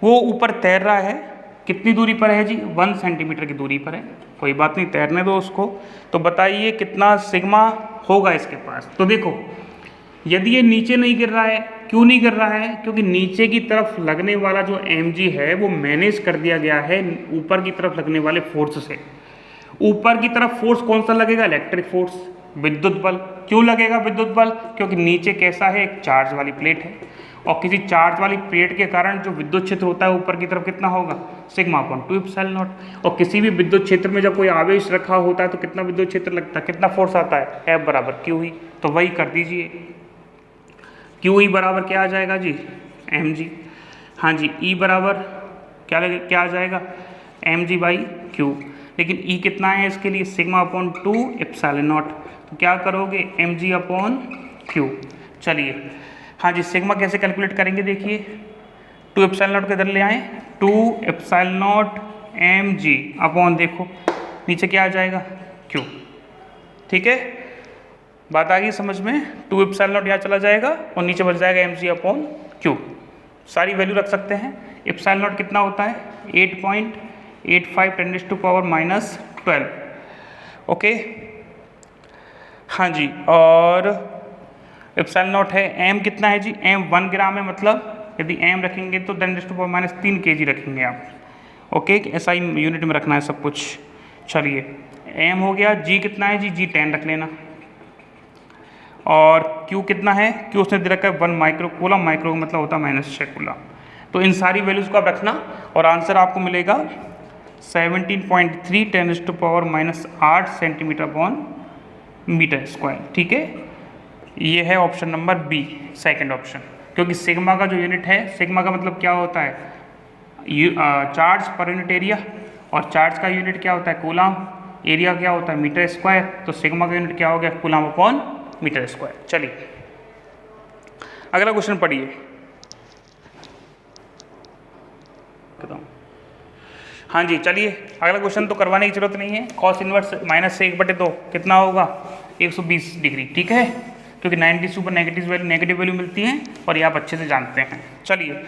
वो ऊपर तैर रहा है। कितनी दूरी पर है जी? 1 सेंटीमीटर की दूरी पर है। कोई बात नहीं, तैरने दो उसको। तो बताइए कितना सिग्मा होगा इसके पास। तो देखो, यदि ये नीचे नहीं गिर रहा है, क्यों नहीं गिर रहा है? क्योंकि नीचे की तरफ लगने वाला जो mg है वो मैनेज कर दिया गया है ऊपर की तरफ लगने वाले फोर्स से। ऊपर की तरफ फोर्स कौन सा लगेगा? इलेक्ट्रिक फोर्स, विद्युत बल। क्यों लगेगा विद्युत बल? क्योंकि नीचे कैसा है? एक चार्ज वाली प्लेट है, और किसी चार्ज वाली प्लेट के कारण जो विद्युत क्षेत्र होता है ऊपर की तरफ कितना होगा? Sigma upon 2 epsilon not. और किसी भी विद्युत क्षेत्र में जब कोई आवेश रखा होता है तो कितना विद्युत क्षेत्र लगता है, कितना फोर्स आता है? F बराबर क्यू ही। तो वही कर दीजिए, क्यू ई बराबर क्या आ जाएगा जी? mg। हाँ जी, E बराबर क्या आ जाएगा? mg by Q. लेकिन E कितना है इसके लिए? Sigma upon 2 epsilon not. तो क्या करोगे? mg upon Q. चलिए, हाँ जी, सिग्मा कैसे कैलकुलेट करेंगे? देखिए, 2 एप्सिलॉन नॉट किधर ले आए? 2 एप्सिलॉन नॉट mg अपॉन, देखो नीचे क्या आ जाएगा? क्यू। ठीक है, बात आ गई समझ में? 2 एप्सिलॉन नॉट यहाँ चला जाएगा और नीचे बच जाएगा mg अपॉन क्यू। सारी वैल्यू रख सकते हैं। एप्सिलॉन नॉट कितना होता है? 8.85 10⁻⁻12। ओके, हाँ जी, और एप्सिलॉन नॉट है, m कितना है जी? m 1 ग्राम है, मतलब यदि m रखेंगे तो 10⁻³ kg रखेंगे आप। ओके, ऐसा ही यूनिट में रखना है सब कुछ। चलिए, m हो गया। g कितना है जी? g 10 रख लेना। और Q कितना है? Q उसने दे रखा है 1 माइक्रोकूलम, माइक्रो मतलब होता है -6 कूलम। तो इन सारी वैल्यूज़ को आप रखना और आंसर आपको मिलेगा 17.3 10⁻⁻8 सेंटीमीटर अपॉन मीटर स्क्वायर। ठीक है, ये है option number B, second option. क्योंकि सिग्मा का जो यूनिट है, सिग्मा का मतलब क्या होता है? चार्ज पर यूनिट एरिया, और चार्ज का यूनिट क्या होता है? कूलम। एरिया क्या होता है? Metre square. तो सिग्मा का यूनिट क्या हो गया? Coulomb upon metre square. चलिए, अगला क्वेश्चन पढ़िए। हाँ जी, चलिए, अगला क्वेश्चन तो करवाने की जरूरत नहीं है। कॉस इनवर्स -1/2 कितना होगा? 120 डिग्री। ठीक है, क्योंकि 90 से ऊपर नेगेटिव वैल्यू मिलती है और ये आप अच्छे से जानते हैं। चलिए,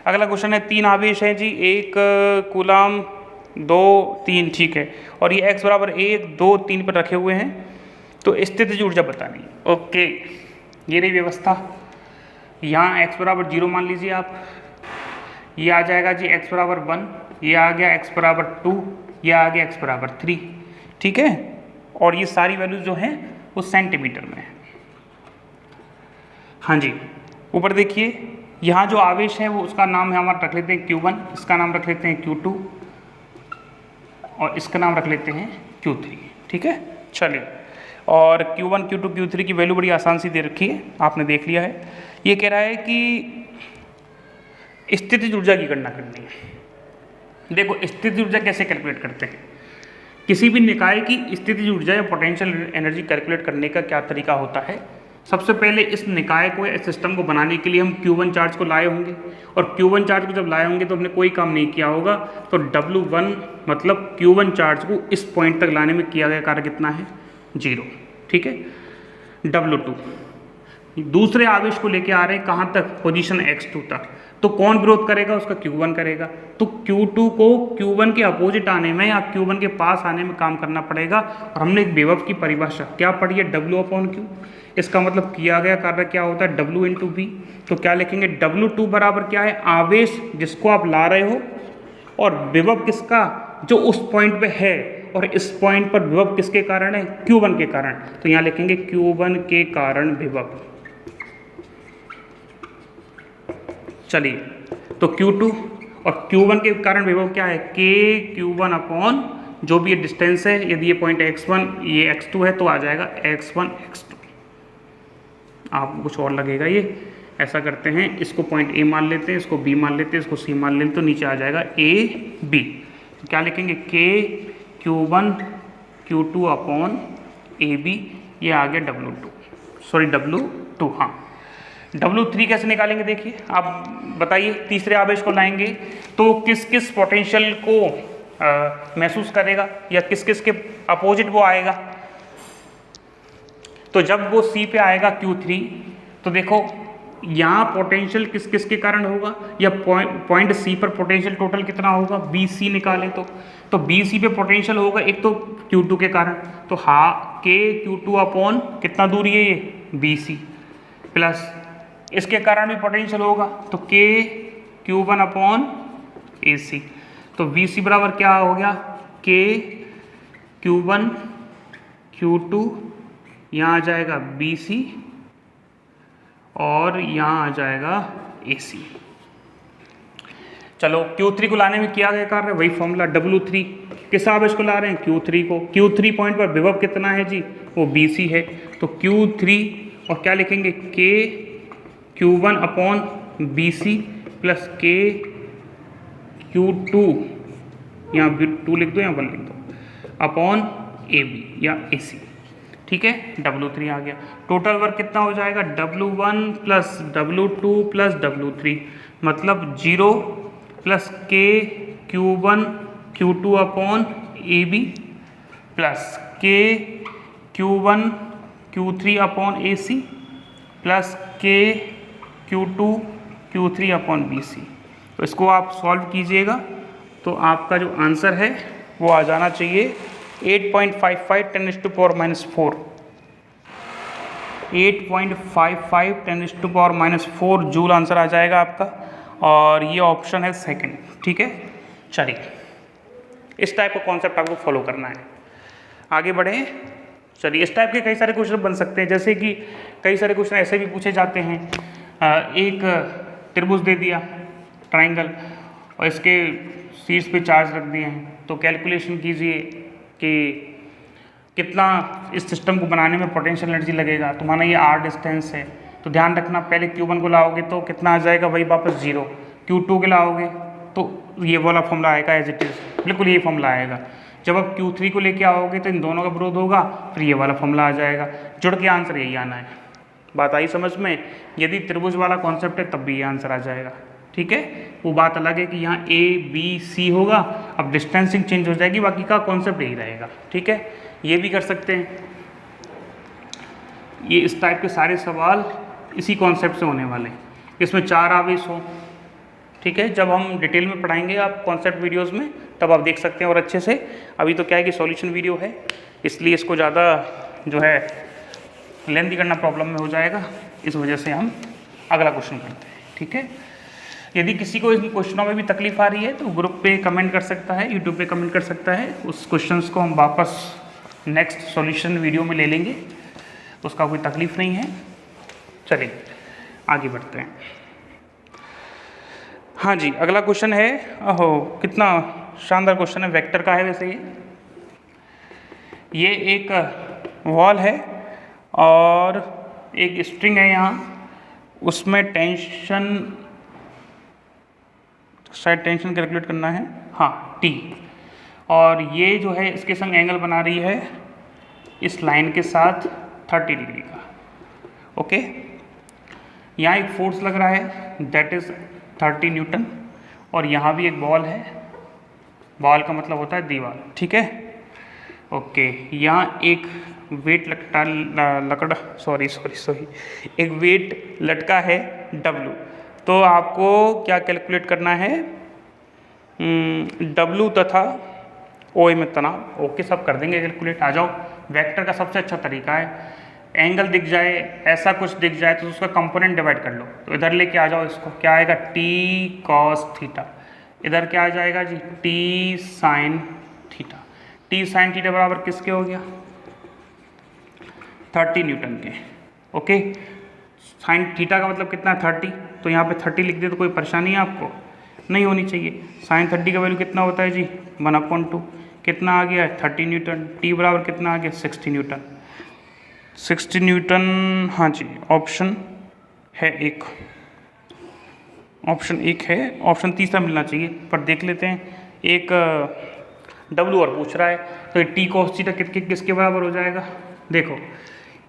अगला क्वेश्चन है, 3 आवेश हैं जी, 1 कूलम 2 3, ठीक है, और ये x बराबर 1 2 3 पर रखे हुए हैं। तो स्थितिज ऊर्जा बतानी है। ओके, ये रही व्यवस्था। यहाँ x बराबर 0 मान लीजिए आप, ये आ जाएगा जी x बराबर 1, ये आ गया x बराबर 2, ये आ गया x बराबर 3। ठीक है, और ये सारी वैल्यूज जो हैं वो सेंटीमीटर में है। हाँ जी, ऊपर देखिए, यहाँ जो आवेश है वो उसका नाम है हमारा रख लेते हैं Q1, इसका नाम रख लेते हैं Q2 और इसका नाम रख लेते हैं Q3। ठीक है, चलिए, और Q1 Q2 Q3 की वैल्यू बड़ी आसान सी दे रखी है, आपने देख लिया है। ये कह रहा है कि स्थितिज ऊर्जा की गणना करनी है। देखो, स्थितिज ऊर्जा कैसे कैलकुलेट करते हैं? किसी भी निकाय की स्थितिज ऊर्जा या पोटेंशियल एनर्जी कैलकुलेट करने का क्या तरीका होता है? सबसे पहले इस निकाय को, इस सिस्टम को बनाने के लिए हम Q1 चार्ज को लाए होंगे, और Q1 चार्ज को जब लाए होंगे तो हमने कोई काम नहीं किया होगा, तो W1 मतलब Q1 चार्ज को इस पॉइंट तक लाने में किया गया कार्य कितना है, 0। ठीक है। W2 दूसरे आवेश को लेके आ रहे हैं कहाँ तक, पोजीशन x2 तक, तो कौन विरोध करेगा, उसका Q1 करेगा। तो Q2 को Q1 के अपोजिट आने में या Q1 के पास आने में काम करना पड़ेगा। और हमने एक विभव की परिभाषा क्या पढ़ी है, W/Q। इसका मतलब किया गया कार्य क्या होता है, W × V। तो क्या लिखेंगे, W2 बराबर क्या है, आवेश जिसको आप ला रहे हो और विभव किसका, जो उस पॉइंट पे है, और इस पॉइंट पर विभव किसके कारण है, Q1 के कारण। तो यहाँ लिखेंगे Q1 के कारण विभव। चलिए, तो Q2 और Q1 के कारण विभव क्या है, KQ1 अपॉन जो भी ये डिस्टेंस है, यदि ये पॉइंट x1 ये x2 है तो आ जाएगा x1 x2। आपको कुछ और लगेगा, ये ऐसा करते हैं, इसको पॉइंट A मान लेते हैं, इसको B मान लेते हैं, इसको C मान लेते हैं, तो नीचे आ जाएगा AB। तो क्या लिखेंगे, KQ1 Q2 अपॉन AB, ये आ गया W2। हाँ, W3 कैसे निकालेंगे, देखिए आप बताइए। तीसरे आवेश को लाएंगे तो किस किस पोटेंशियल को महसूस करेगा, या किस किस के अपोजिट वो आएगा। तो जब वो C पे आएगा Q3, तो देखो यहाँ पोटेंशियल किस किस के कारण होगा, या पॉइंट C पर पोटेंशियल टोटल कितना होगा, BC निकालें तो BC पे पोटेंशियल होगा एक तो Q2 के कारण, तो हाँ KQ2 अपॉन कितना दूरी है ये BC, प्लस इसके कारण भी पोटेंशियल होगा तो KQ1 अपॉन AC। तो BC बराबर क्या हो गया, KQ1 Q2, यहाँ आ जाएगा BC और यहाँ आ जाएगा AC। चलो, Q3 को लाने में किया गया कार्य वही फॉर्मूला, W3 किस आवेश को ला रहे हैं, Q3 को। Q3 पॉइंट पर विभव कितना है जी, वो BC है, तो Q3 और क्या लिखेंगे, KQ1 upon BC plus KQ2, यहाँ 2 लिख दो, यहाँ 1 लिख दो, अपॉन AB या AC। ठीक है, W3 आ गया। टोटल वर्क कितना हो जाएगा, W1 plus W2 plus W3, मतलब 0 plus KQ1 Q2 upon AB plus KQ1 Q3 upon AC plus KQ2 Q3 upon BC। तो इसको आप सॉल्व कीजिएगा तो आपका जो आंसर है वो आ जाना चाहिए 8.55 10⁻⁻⁴। 8.55 10⁻⁻⁴ जूल आंसर आ जाएगा आपका, और ये ऑप्शन है सेकंड। ठीक है, चलिए इस टाइप का कॉन्सेप्ट आपको फॉलो करना है। आगे बढ़ें। चलिए, इस टाइप के कई सारे क्वेश्चन बन सकते हैं, जैसे कि कई सारे क्वेश्चन ऐसे भी पूछे जाते हैं, एक त्रिभुज दे दिया ट्राइंगल और इसके शीर्ष पे चार्ज रख दिए हैं, तो कैलकुलेशन कीजिए कि कितना इस सिस्टम को बनाने में पोटेंशियल एनर्जी लगेगा। तो माना ये R डिस्टेंस है, तो ध्यान रखना पहले Q1 को लाओगे तो कितना आ जाएगा, वही वापस 0। Q2 के लाओगे तो ये वाला फॉर्मूला आएगा एज इट इज़, बिल्कुल ये फॉर्मूला आएगा। जब आप Q3 को लेके आओगे तो इन दोनों का विरोध होगा, फिर ये वाला फॉर्मूला आ जाएगा, जुड़ के आंसर यही आना है। बात आई समझ में। यदि त्रिभुज वाला कॉन्सेप्ट है तब भी ये आंसर आ जाएगा। ठीक है, वो बात अलग है कि यहाँ A B C होगा, अब डिस्टेंसिंग चेंज हो जाएगी, बाकी का कॉन्सेप्ट यही रहेगा। ठीक है, ये भी कर सकते हैं। ये इस टाइप के सारे सवाल इसी कॉन्सेप्ट से होने वाले हैं, इसमें 4 आवेश हो। ठीक है, जब हम डिटेल में पढ़ाएंगे आप कॉन्सेप्ट वीडियोस में तब आप देख सकते हैं और अच्छे से। अभी तो क्या है कि सॉल्यूशन वीडियो है, इसलिए इसको ज़्यादा जो है लेंथी करना प्रॉब्लम में हो जाएगा, इस वजह से हम अगला क्वेश्चन करते हैं। ठीक है, यदि किसी को इन क्वेश्चनों में भी तकलीफ आ रही है तो ग्रुप पे कमेंट कर सकता है, यूट्यूब पे कमेंट कर सकता है, उस क्वेश्चंस को हम वापस नेक्स्ट सॉल्यूशन वीडियो में ले लेंगे, उसका कोई तकलीफ नहीं है। चलिए आगे बढ़ते हैं। हाँ जी, अगला क्वेश्चन है, ओहो कितना शानदार क्वेश्चन है, वेक्टर का है। वैसे ये एक वॉल है और एक स्ट्रिंग है, यहाँ उसमें टेंशन, शायद टेंशन कैलकुलेट करना है, हाँ T, और ये जो है इसके संग एंगल बना रही है इस लाइन के साथ 30 डिग्री का, ओके, यहाँ एक फोर्स लग रहा है दैट इज 30 न्यूटन, और यहाँ भी एक बॉल है, बॉल का मतलब होता है दीवार, ठीक है। ओके, यहाँ एक वेट एक वेट लटका है W। तो आपको क्या कैलकुलेट करना है, W तथा OA में तनाव। ओके, सब कर देंगे कैलकुलेट। आ जाओ, वेक्टर का सबसे अच्छा तरीका है, एंगल दिख जाए, ऐसा कुछ दिख जाए तो उसका कंपोनेंट डिवाइड कर लो। तो इधर लेके आ जाओ, इसको क्या आएगा, T cos थीटा, इधर क्या आ जाएगा जी, T sin theta. T sin theta बराबर किसके हो गया, 30 न्यूटन के। ओके, साइन थीटा का मतलब कितना है 30, तो यहाँ पे 30 लिख दे तो कोई परेशानी है आपको, नहीं होनी चाहिए। साइन 30 का वैल्यू कितना होता है जी, 1/2, कितना आ गया 30 न्यूटन। टी बराबर कितना आ गया 60 न्यूटन, 60 न्यूटन। हाँ जी, ऑप्शन है एक, ऑप्शन एक है, ऑप्शन तीसरा मिलना चाहिए, पर देख लेते हैं। एक W और पूछ रहा है, तो ये टी कॉस थीटा किसके बराबर हो जाएगा, देखो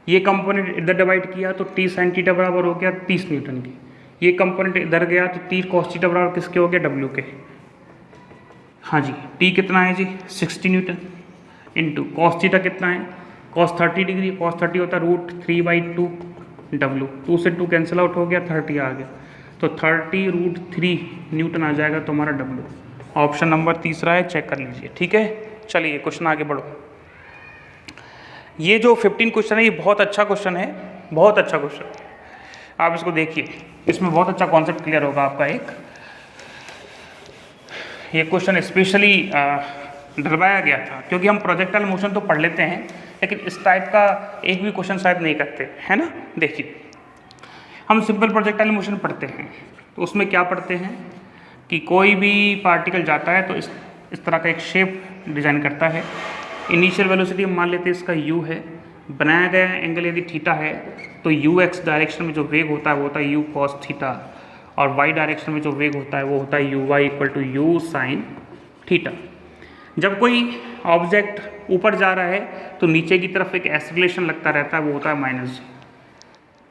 ये कंपोनेंट इधर डिवाइड किया तो T sin थीटा बराबर हो गया 30 न्यूटन की, ये कंपोनेंट इधर गया तो T cos थीटा बराबर किसके हो गया, W के। हाँ जी, T कितना है जी 60 न्यूटन, इंटू cos थीटा कितना है, cos 30 डिग्री, cos 30 होता है √3/2 W, 2 से 2 कैंसिल आउट हो गया, 30 आ गया, तो 30 √3 न्यूटन आ जाएगा तुम्हारा W। ऑप्शन नंबर तीसरा है, चेक कर लीजिए, ठीक है। चलिए क्वेश्चन आगे बढ़ो। ये जो 15 क्वेश्चन है ये बहुत अच्छा क्वेश्चन है, बहुत अच्छा क्वेश्चन, आप इसको देखिए, इसमें बहुत अच्छा कॉन्सेप्ट क्लियर होगा आपका। एक ये क्वेश्चन स्पेशली डरवाया गया था, क्योंकि हम प्रोजेक्टाइल मोशन तो पढ़ लेते हैं, लेकिन इस टाइप का एक भी क्वेश्चन शायद नहीं करते, है ना। देखिए, हम सिंपल प्रोजेक्टाइल मोशन पढ़ते हैं, तो उसमें क्या पढ़ते हैं कि कोई भी पार्टिकल जाता है तो इस तरह का एक शेप डिज़ाइन करता है। इनिशियल वेलोसिटी मान लेते हैं इसका u है, बनाया गया एंगल यदि थीटा है तो ux डायरेक्शन में जो वेग होता है वो होता है u cos थीटा, और y डायरेक्शन में जो वेग होता है वो होता है uy = u sin थीटा। जब कोई ऑब्जेक्ट ऊपर जा रहा है तो नीचे की तरफ एक एक्सेलरेशन लगता रहता है, वो होता है -g।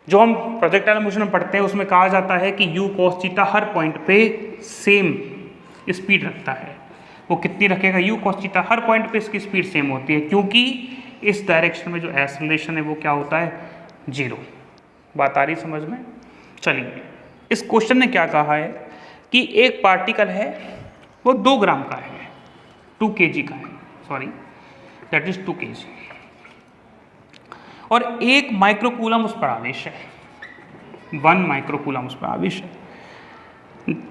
जो हम प्रोजेक्टाइल मोशन में पढ़ते हैं उसमें कहा जाता है कि u cos थीटा हर पॉइंट पे सेम स्पीड रखता है। वो कितनी रखेगा, u cos थीटा हर पॉइंट पे इसकी स्पीड सेम होती है, क्योंकि इस डायरेक्शन में जो एक्सेलरेशन है वो क्या होता है, 0। बात आ रही समझ में। चलिए, इस क्वेश्चन ने क्या कहा है कि एक पार्टिकल है वो 2 ग्राम का है, 2 kg का है, सॉरी दैट इज 2 kg, और 1 माइक्रोकूलम उस पर आवेश है, 1 माइक्रोकूलम उस पर आवेश है।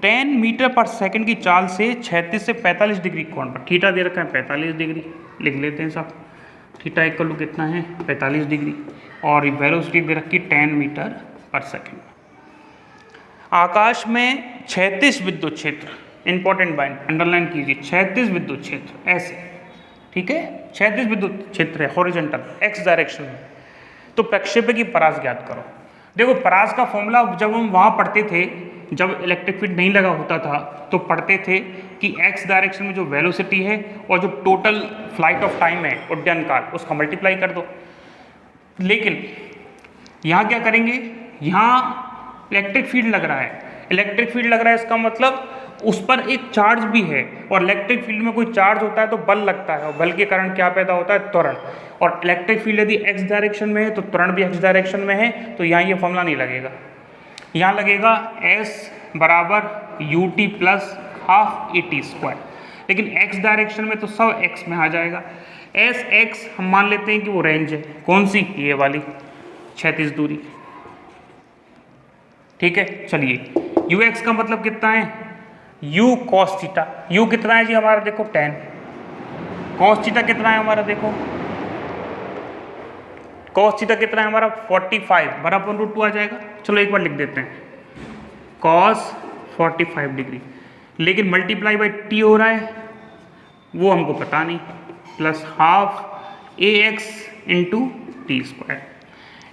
10 मीटर पर सेकंड की चाल से 36 से 45 डिग्री कोण पर, थीटा दे रखा है 45 डिग्री, लिख लेते हैं सब, थीटा इक्वल टू कितना है 45 डिग्री, और वेलोसिटी दे रखी 10 मीटर पर सेकंड। आकाश में 36 विद्युत क्षेत्र, इंपॉर्टेंट पॉइंट अंडरलाइन कीजिए, 36 विद्युत क्षेत्र ऐसे, ठीक है, 36 विद्युत क्षेत्र है हॉरिजॉन्टल x डायरेक्शन में। तो प्रक्षेपण की परास ज्ञात करो। देखो, परास का फॉर्मूला जब हम वहाँ पढ़ते थे, जब इलेक्ट्रिक फील्ड नहीं लगा होता था तो पढ़ते थे कि x डायरेक्शन में जो वेलोसिटी है और जो टोटल फ्लाइट ऑफ टाइम है उड्डयन काल, उसका मल्टीप्लाई कर दो। लेकिन यहाँ क्या करेंगे, यहाँ इलेक्ट्रिक फील्ड लग रहा है, इलेक्ट्रिक फील्ड लग रहा है इसका मतलब उस पर एक चार्ज भी है, और इलेक्ट्रिक फील्ड में कोई चार्ज होता है तो बल लगता है, और बल के कारण क्या पैदा होता है, त्वरण। और इलेक्ट्रिक फील्ड यदि x डायरेक्शन में है तो त्वरण भी x डायरेक्शन में है, तो यहाँ ये फॉर्मूला नहीं लगेगा, यहाँ लगेगा s = ut + ½ at²। लेकिन x डायरेक्शन में तो सब x में आ जाएगा। Sx हम मान लेते हैं कि वो रेंज है, कौन सी, ये वाली क्षैतिज दूरी, ठीक है। चलिए, ux का मतलब कितना है, u cos थीटा, u कितना है जी हमारा, देखो 10, cos थीटा कितना है हमारा, देखो cos थीटा कितना है हमारा 45 बराबर √2 आ जाएगा। चलो एक बार लिख देते हैं, cos 45 डिग्री, लेकिन मल्टीप्लाई बाई t हो रहा है वो हमको पता नहीं, +½ ax × t²।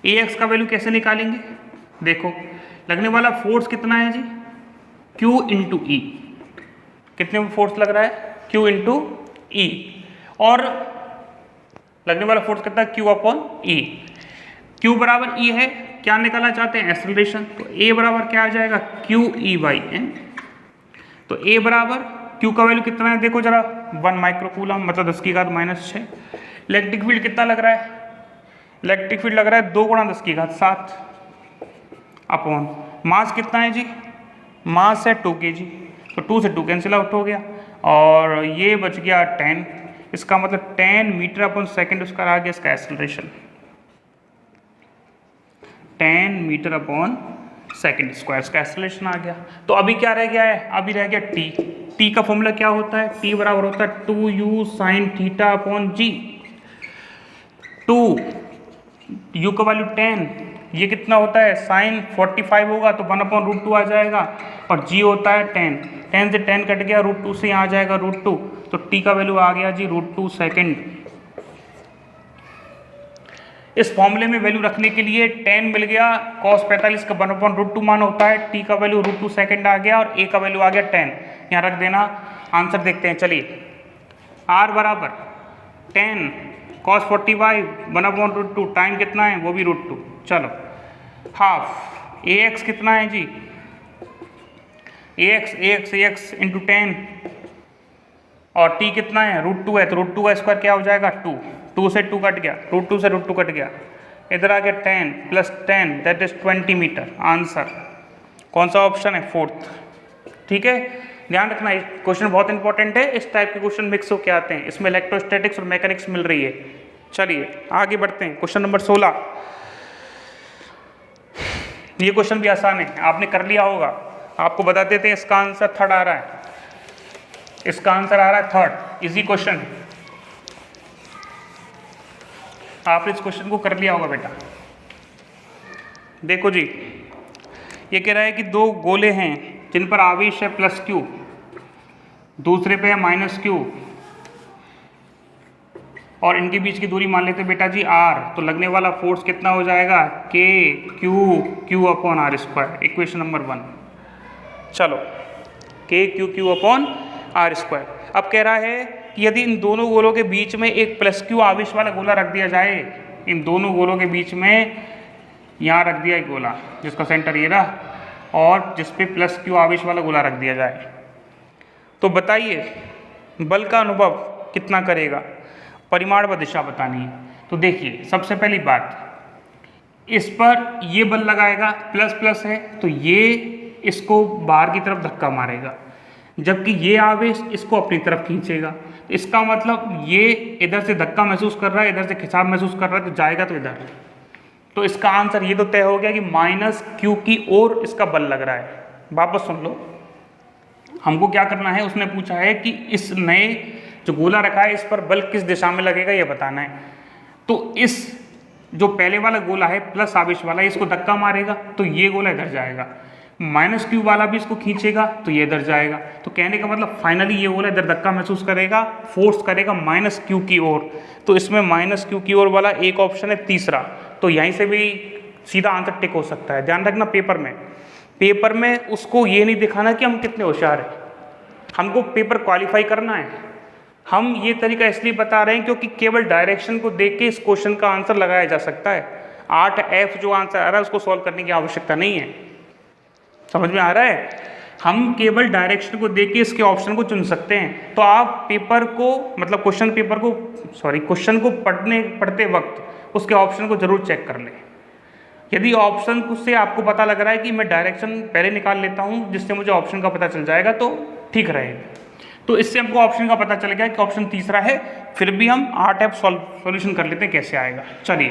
ax का वैल्यू कैसे निकालेंगे, देखो लगने वाला फोर्स कितना है जी, q × e, कितने फोर्स लग रहा है, q × e, और लगने वाला फोर्स कितना है, q/e, q बराबर e है क्या निकालना चाहते हैं, एक्सेलरेशन। तो ए बराबर क्या आ जाएगा, क्यू ई बाई एन। तो ए बराबर क्यू का वैल्यू कितना है, देखो जरा 1 माइक्रोकूलम, मतलब 10 की घात -6। इलेक्ट्रिक फील्ड कितना लग रहा है, इलेक्ट्रिक फील्ड लग रहा है 2 × 10 की घात 7 अपॉन मास कितना है जी, मास है 2 kg। तो 2 से 2 कैंसिल आउट हो गया और ये बच गया 10। इसका मतलब 10 मीटर/सेकंड उसका आ गया इसका एक्सेलरेशन, 10 मीटर/सेकंड स्क्वायर इसका एक्सेलरेशन आ गया। तो अभी क्या रह गया है, अभी रह गया टी। टी का फॉर्मूला क्या होता है, टी बराबर होता है 2u sin θ/g। 2u का वैल्यू 10, ये कितना होता है साइन 45 होगा तो 1/√2 आ जाएगा, और g होता है 10। 10 से 10 कट गया, √2 से यहाँ आ जाएगा √2। तो t का वैल्यू आ गया जी √2 सेकेंड। इस फॉर्मूले में वैल्यू रखने के लिए 10 मिल गया, cos 45 का 1/√2 मान होता है, t का वैल्यू √2 सेकेंड आ गया और a का वैल्यू आ गया 10। यहाँ रख देना, आंसर देखते हैं। चलिए r बराबर 10 cos 45 1/√2, टाइम कितना है वो भी √2। चलो हाफ ax कितना है जी, ax इंटू 10 और t कितना है √2 है, तो √2 का स्क्वायर क्या हो जाएगा 2। 2 से 2 कट गया, √2 से √2 कट गया, इधर आ गया 10 + 10 दैट इज 20 मीटर। आंसर कौन सा ऑप्शन है, 4th। ठीक है, ध्यान रखना क्वेश्चन बहुत इंपॉर्टेंट है। इस टाइप के क्वेश्चन मिक्स होकर आते हैं, इसमें इलेक्ट्रोस्टैटिक्स और मैकेनिक्स मिल रही है। चलिए आगे बढ़ते हैं, क्वेश्चन नंबर 16। ये क्वेश्चन भी आसान है, आपने कर लिया होगा। आपको बता देते हैं, इसका आंसर 3rd आ रहा है, इसका आंसर आ रहा है 3rd। इजी क्वेश्चन है, आपने इस क्वेश्चन को कर लिया होगा बेटा। देखो जी, ये कह रहा है कि 2 गोले हैं जिन पर आवेश है +q, दूसरे पे है -q, और इनके बीच की दूरी मान लेते हैं बेटा जी r। तो लगने वाला फोर्स कितना हो जाएगा, k q/r²। Equation number 1। चलो k q/r²। अब कह रहा है कि यदि इन दोनों गोलों के बीच में एक +q आवेश वाला गोला रख दिया जाए, इन दोनों गोलों के बीच में यहाँ रख दिया एक गोला जिसका सेंटर ये रहा, और जिस पे +q आवेश वाला गोला रख दिया जाए, तो बताइए बल का अनुभव कितना करेगा, परिमाण व दिशा बतानी है। तो देखिए सबसे पहली बात, इस पर ये बल लगाएगा, प्लस है तो ये इसको बाहर की तरफ धक्का मारेगा, जबकि ये आवेश इसको अपनी तरफ खींचेगा। इसका मतलब ये इधर से धक्का महसूस कर रहा है, इधर से खिंचाव महसूस कर रहा है, तो जाएगा तो इधर। तो इसका आंसर ये तो तय हो गया कि -q की ओर इसका बल लग रहा है। वापस सुन लो, हमको क्या करना है, उसने पूछा है कि इस नए जो गोला रखा है इस पर बल किस दिशा में लगेगा ये बताना है। तो इस जो पहले वाला गोला है प्लस आवेश वाला, इसको धक्का मारेगा तो ये गोला इधर जाएगा, -q वाला भी इसको खींचेगा तो ये इधर जाएगा। तो कहने का मतलब फाइनली ये गोला इधर धक्का महसूस करेगा, फोर्स करेगा -q की ओर। तो इसमें -q की ओर वाला एक ऑप्शन है तीसरा, तो यहीं से भी सीधा आंसर टिक हो सकता है। ध्यान रखना, पेपर में उसको ये नहीं दिखाना कि हम कितने होशियार हैं, हमको पेपर क्वालिफाई करना है। हम ये तरीका इसलिए बता रहे हैं क्योंकि केवल डायरेक्शन को देख के इस क्वेश्चन का आंसर लगाया जा सकता है। 8F जो आंसर आ रहा है उसको सॉल्व करने की आवश्यकता नहीं है। समझ में आ रहा है, हम केवल डायरेक्शन को देख के इसके ऑप्शन को चुन सकते हैं। तो आप पेपर को, मतलब क्वेश्चन को पढ़ते वक्त उसके ऑप्शन को जरूर चेक कर लें। यदि ऑप्शन से आपको पता लग रहा है कि मैं डायरेक्शन पहले निकाल लेता हूं जिससे मुझे ऑप्शन का पता चल जाएगा, तो ठीक रहेगा। तो इससे हमको ऑप्शन का पता चल गया कि ऑप्शन तीसरा है। फिर भी हम 8F सॉल्यूशन कर लेते हैं, कैसे आएगा। चलिए,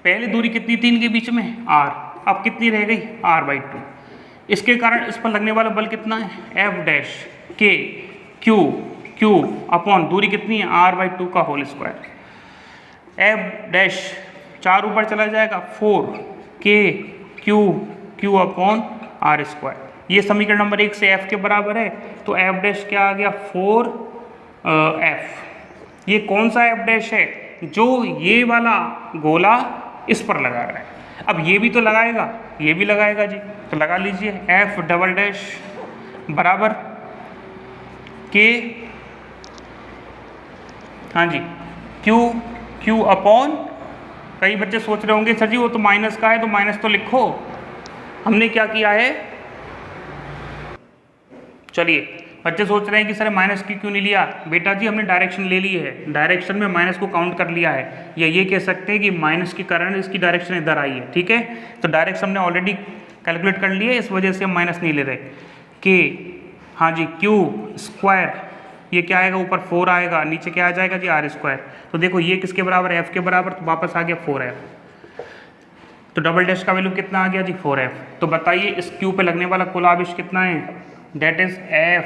पहले दूरी कितनी थी इनके बीच में, r। अब कितनी रह गई, r/2। इसके कारण इस पर लगने वाला बल कितना है, F' k q अपॉन दूरी कितनी है, r/2 का होल स्क्वायर। F' 4 ऊपर चला जाएगा, 4 k q अपॉन r²। ये समीकरण नंबर 1 से f के बराबर है, तो F' क्या आ गया, 4f। ये कौन सा F' है, जो ये वाला गोला इस पर लगा रहा है। अब ये भी तो लगाएगा, ये भी लगाएगा जी, तो लगा लीजिए F' बराबर k, हाँ जी, q अपॉन कई बच्चे सोच रहे होंगे सर जी वो तो माइनस का है तो माइनस तो लिखो। हमने क्या किया है, चलिए बच्चे सोच रहे हैं कि सर माइनस की क्यों नहीं लिया। बेटा जी हमने डायरेक्शन ले ली है, डायरेक्शन में माइनस को काउंट कर लिया है, या ये कह सकते हैं कि माइनस के कारण इसकी डायरेक्शन इधर आई है। ठीक है, तो डायरेक्शन हमने ऑलरेडी कैलकुलेट कर ली है, इस वजह से हम माइनस नहीं ले रहे। कि हाँ जी क्यू स्क्वायर, ये क्या आएगा ऊपर 4 आएगा, नीचे क्या आ जाएगा जी आर स्क्वायर। तो देखो ये किसके बराबर है, एफ के बराबर, तो वापस आ गया 4f। तो डबल डैश का वैल्यू कितना आ गया जी 4f। तो बताइए इस क्यू पे लगने वाला कुल आवेश कितना है, डेट इज एफ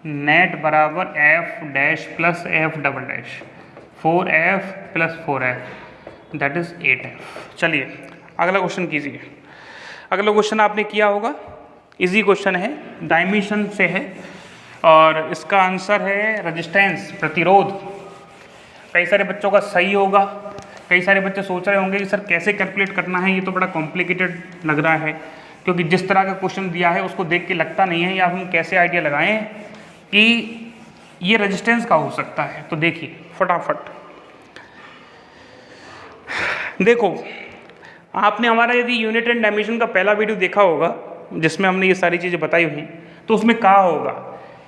नेट बराबर F dash plus F double dash, 4f plus 4f that is 8f। चलिए अगला क्वेश्चन कीजिए। अगला क्वेश्चन आपने किया होगा, इजी क्वेश्चन है, डायमेंशन से है और इसका आंसर है रेजिस्टेंस, प्रतिरोध। कई सारे बच्चों का सही होगा, कई सारे बच्चे सोच रहे होंगे कि सर कैसे कैलकुलेट करना है, ये तो बड़ा कॉम्प्लिकेटेड लग रहा है, क्योंकि जिस तरह का क्वेश्चन दिया है उसको देख के लगता नहीं है, या हम कैसे आइडिया लगाएं कि ये रेजिस्टेंस का हो सकता है। तो देखिए फटाफट देखो, आपने हमारा यदि यूनिट एंड डायमेंशन का पहला वीडियो देखा होगा जिसमें हमने ये सारी चीज़ें बताई हुई, तो उसमें कहा होगा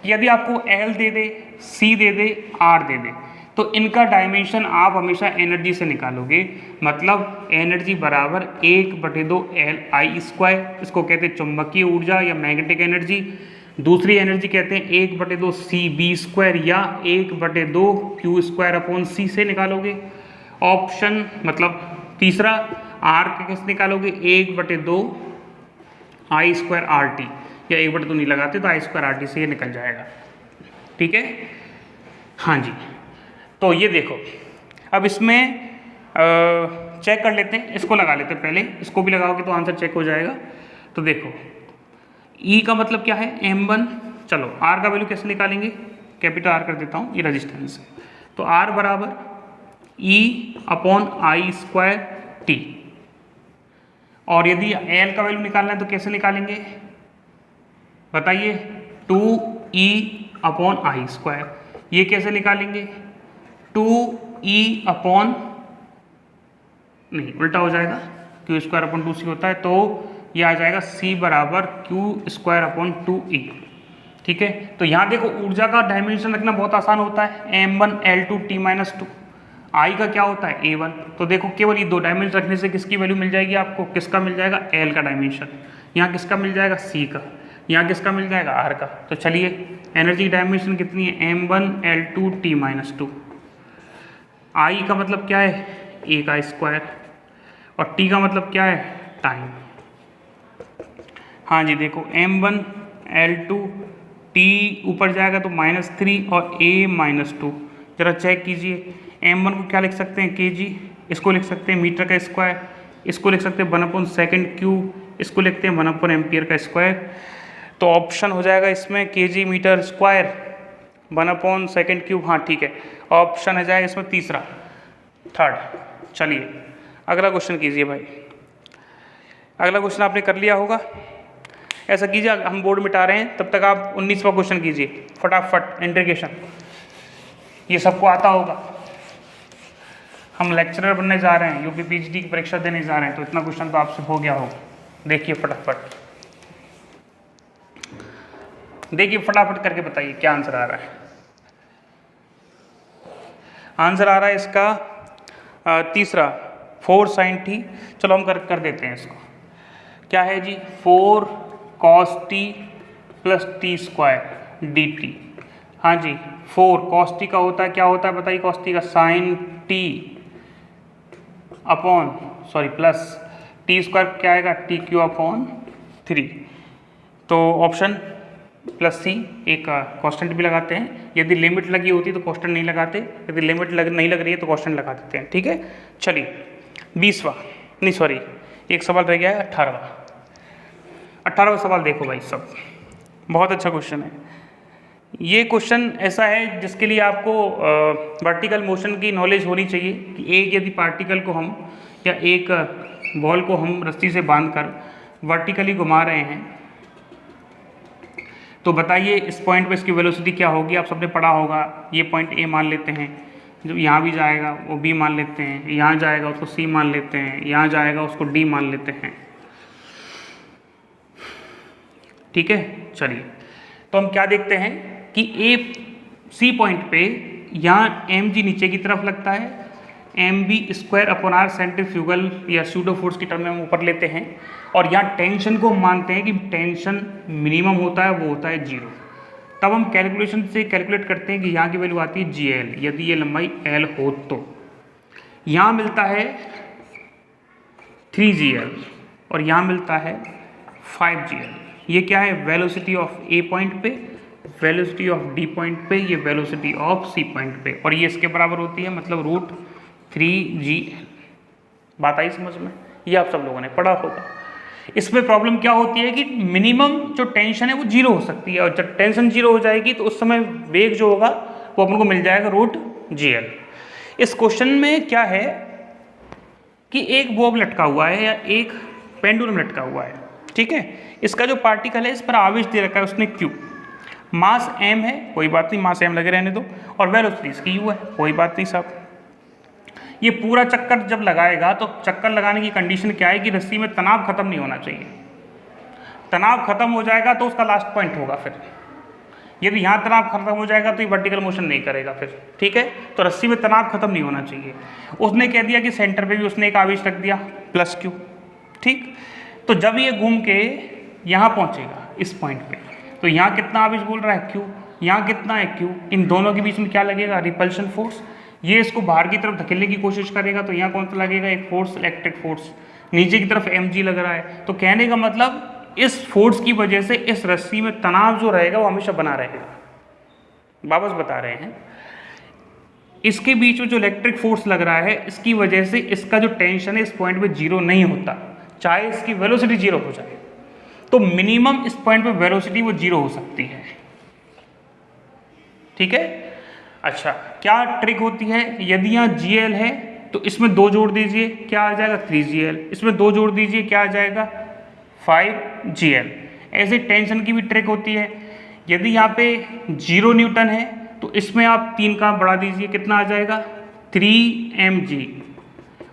कि यदि आपको L दे दे, C दे दे, R दे दे, तो इनका डायमेंशन आप हमेशा एनर्जी से निकालोगे। मतलब एनर्जी बराबर 1/2 Li², इसको कहते हैं चुंबकीय ऊर्जा या मैग्नेटिक एनर्जी। दूसरी एनर्जी कहते हैं 1/2 Cv² या 1/2 Q²/C से निकालोगे। ऑप्शन मतलब तीसरा R का कैसे निकालोगे, 1/2 I²RT, या 1/2 नहीं लगाते तो I²RT से ये निकल जाएगा। ठीक है, हाँ जी। तो ये देखो, अब इसमें चेक कर लेते हैं, इसको लगा लेते हैं पहले, इसको भी लगाओगे तो आंसर चेक हो जाएगा। तो देखो E का मतलब क्या है, M1। चलो R का वैल्यू कैसे निकालेंगे, कैपिटल R कर देता हूँ, ये रेजिस्टेंस है, तो R बराबर E/I²T। और यदि L का वैल्यू निकालना है तो कैसे निकालेंगे बताइए, 2E/I²। ये कैसे निकालेंगे, 2E/ नहीं उल्टा हो जाएगा, Q²/2C होता है, तो ये आ जाएगा C बराबर Q²/2E। ठीक है, तो यहाँ देखो ऊर्जा का डायमेंशन रखना बहुत आसान होता है, M1 L2 T-2। I का क्या होता है A1। तो देखो केवल ये दो डायमेंशन रखने से किसकी वैल्यू मिल जाएगी आपको, किसका मिल जाएगा L का डायमेंशन, यहाँ किसका मिल जाएगा C का, यहाँ किसका मिल जाएगा R का। तो चलिए एनर्जी डायमेंशन कितनी है, M1 L2 T-2। I का मतलब क्या है, A का स्क्वायर, और T का मतलब क्या है, टाइम। हाँ जी देखो M1 L2 T ऊपर जाएगा तो -3 और A -2। जरा चेक कीजिए, M1 को क्या लिख सकते हैं, kg, इसको लिख सकते हैं मीटर का स्क्वायर, इसको लिख सकते हैं 1/2 क्यूब, इसको लिखते हैं 1/4 एम्पियर का स्क्वायर। तो ऑप्शन हो जाएगा इसमें kg मीटर स्क्वायर 1/2 क्यूब। हाँ ठीक है, ऑप्शन हो जाएगा इसमें तीसरा, थर्ड। चलिए अगला क्वेश्चन कीजिए भाई। अगला क्वेश्चन आपने कर लिया होगा, ऐसा कीजिए हम बोर्ड मिटा रहे हैं, तब तक आप 19वां क्वेश्चन कीजिए फटाफट, इंटीग्रेशन। ये सबको आता होगा, हम लेक्चरर बनने जा रहे हैं, यूपी पीएचडी की परीक्षा देने जा रहे हैं, तो इतना क्वेश्चन तो आपसे हो गया होगा। देखिए फटाफट, देखिए फटाफट करके बताइए क्या आंसर आ रहा है। आंसर आ रहा है इसका तीसरा, 4 sin t। चलो हम कर देते हैं इसको, क्या है जी, 4 cos t plus t² dt। हाँ जी 4 cos t का होता है, क्या होता है बताइए, cos t का sin t upon plus t² क्या आएगा, TQ/3। तो ऑप्शन प्लस सी, एक कांस्टेंट भी लगाते हैं, यदि लिमिट लगी होती तो कांस्टेंट नहीं लगाते, यदि लिमिट नहीं लग रही है तो कांस्टेंट लगा देते हैं। ठीक है, चलिए 20वां, नहीं सॉरी एक सवाल रह गया है, 18वां सवाल देखो भाई सब, बहुत अच्छा क्वेश्चन है। ये क्वेश्चन ऐसा है जिसके लिए आपको वर्टिकल मोशन की नॉलेज होनी चाहिए कि एक यदि पार्टिकल को हम या एक बॉल को हम रस्सी से बांधकर वर्टिकली घुमा रहे हैं, तो बताइए इस पॉइंट पे इसकी वेलोसिटी क्या होगी। आप सबने पढ़ा होगा, ये पॉइंट ए मान लेते हैं, जो यहाँ भी जाएगा वो B मान लेते हैं, यहाँ जाएगा उसको C मान लेते हैं, यहाँ जाएगा उसको D मान लेते हैं। ठीक है, चलिए तो हम क्या देखते हैं कि C पॉइंट पे यहाँ mg नीचे की तरफ लगता है, mb square upon R centrifugal या सूडो फोर्स की टर्म में हम ऊपर लेते हैं, और यहाँ टेंशन को मानते हैं कि टेंशन मिनिमम होता है, वो होता है 0। तब हम कैलकुलेशन से कैलकुलेट करते हैं कि यहाँ की वैल्यू आती है GL, यदि ये लंबाई L हो तो यहाँ मिलता है 3GL और यहाँ मिलता है 5GL। ये क्या है? वेलोसिटी ऑफ A पॉइंट पे, वेलोसिटी ऑफ D पॉइंट पे, ये वेलोसिटी ऑफ C पॉइंट पे, और ये इसके बराबर होती है, मतलब रूट 3GL। बात आई समझ में? ये आप सब लोगों ने पढ़ा होगा। इसमें प्रॉब्लम क्या होती है कि मिनिमम जो टेंशन है वो 0 हो सकती है, और जब टेंशन 0 हो जाएगी तो उस समय वेग जो होगा वो अपन को मिल जाएगा रूट GL। इस क्वेश्चन में क्या है कि एक बॉब लटका हुआ है या एक पेंडुलम लटका हुआ है, ठीक है। इसका जो पार्टिकल है इस पर आवेश दे रखा है उसने Q, मास m है, कोई बात नहीं, मास m लगे रहने दो, और वेलोसिटी इसकी u है, कोई बात नहीं साहब। ये पूरा चक्कर जब लगाएगा तो चक्कर लगाने की कंडीशन क्या है कि रस्सी में तनाव खत्म नहीं होना चाहिए। तनाव खत्म हो जाएगा तो उसका लास्ट पॉइंट होगा। फिर यदि यहाँ तनाव खत्म हो जाएगा तो ये वर्टिकल मोशन नहीं करेगा फिर, ठीक है। तो रस्सी में तनाव खत्म नहीं होना चाहिए। उसने कह दिया कि सेंटर पे भी उसने एक आवेश रख दिया +Q, ठीक। तो जब ये घूम के यहाँ पहुँचेगा इस पॉइंट पे, तो यहाँ कितना आवेश बोल रहा है Q, यहाँ कितना है Q, इन दोनों के बीच में क्या लगेगा? Repulsion force. ये इसको बाहर की तरफ धकेलने की कोशिश करेगा तो यहाँ कौन सा लगेगा? एक फोर्स, इलेक्ट्रिक फोर्स। नीचे की तरफ mg लग रहा है, तो कहने का मतलब इस फोर्स की वजह से इस रस्सी में तनाव जो रहेगा वो हमेशा बना रहेगा। वापस बता रहे हैं, इसके बीच में जो इलेक्ट्रिक फोर्स लग रहा है इसकी वजह से इसका जो टेंशन है इस पॉइंट पे 0 नहीं होता, चाहे इसकी वेलोसिटी 0 हो जाए। तो मिनिमम इस पॉइंट पे वेलोसिटी वो 0 हो सकती है, ठीक है। अच्छा, क्या ट्रिक होती है? यदि यहाँ GL है तो इसमें 2 जोड़ दीजिए, क्या आ जाएगा? 3GL। इसमें 2 जोड़ दीजिए, क्या आ जाएगा? 5GL। ऐसे टेंशन की भी ट्रिक होती है। यदि यहाँ पे 0 न्यूटन है तो इसमें आप 3 का बढ़ा दीजिए, कितना आ जाएगा? 3mg,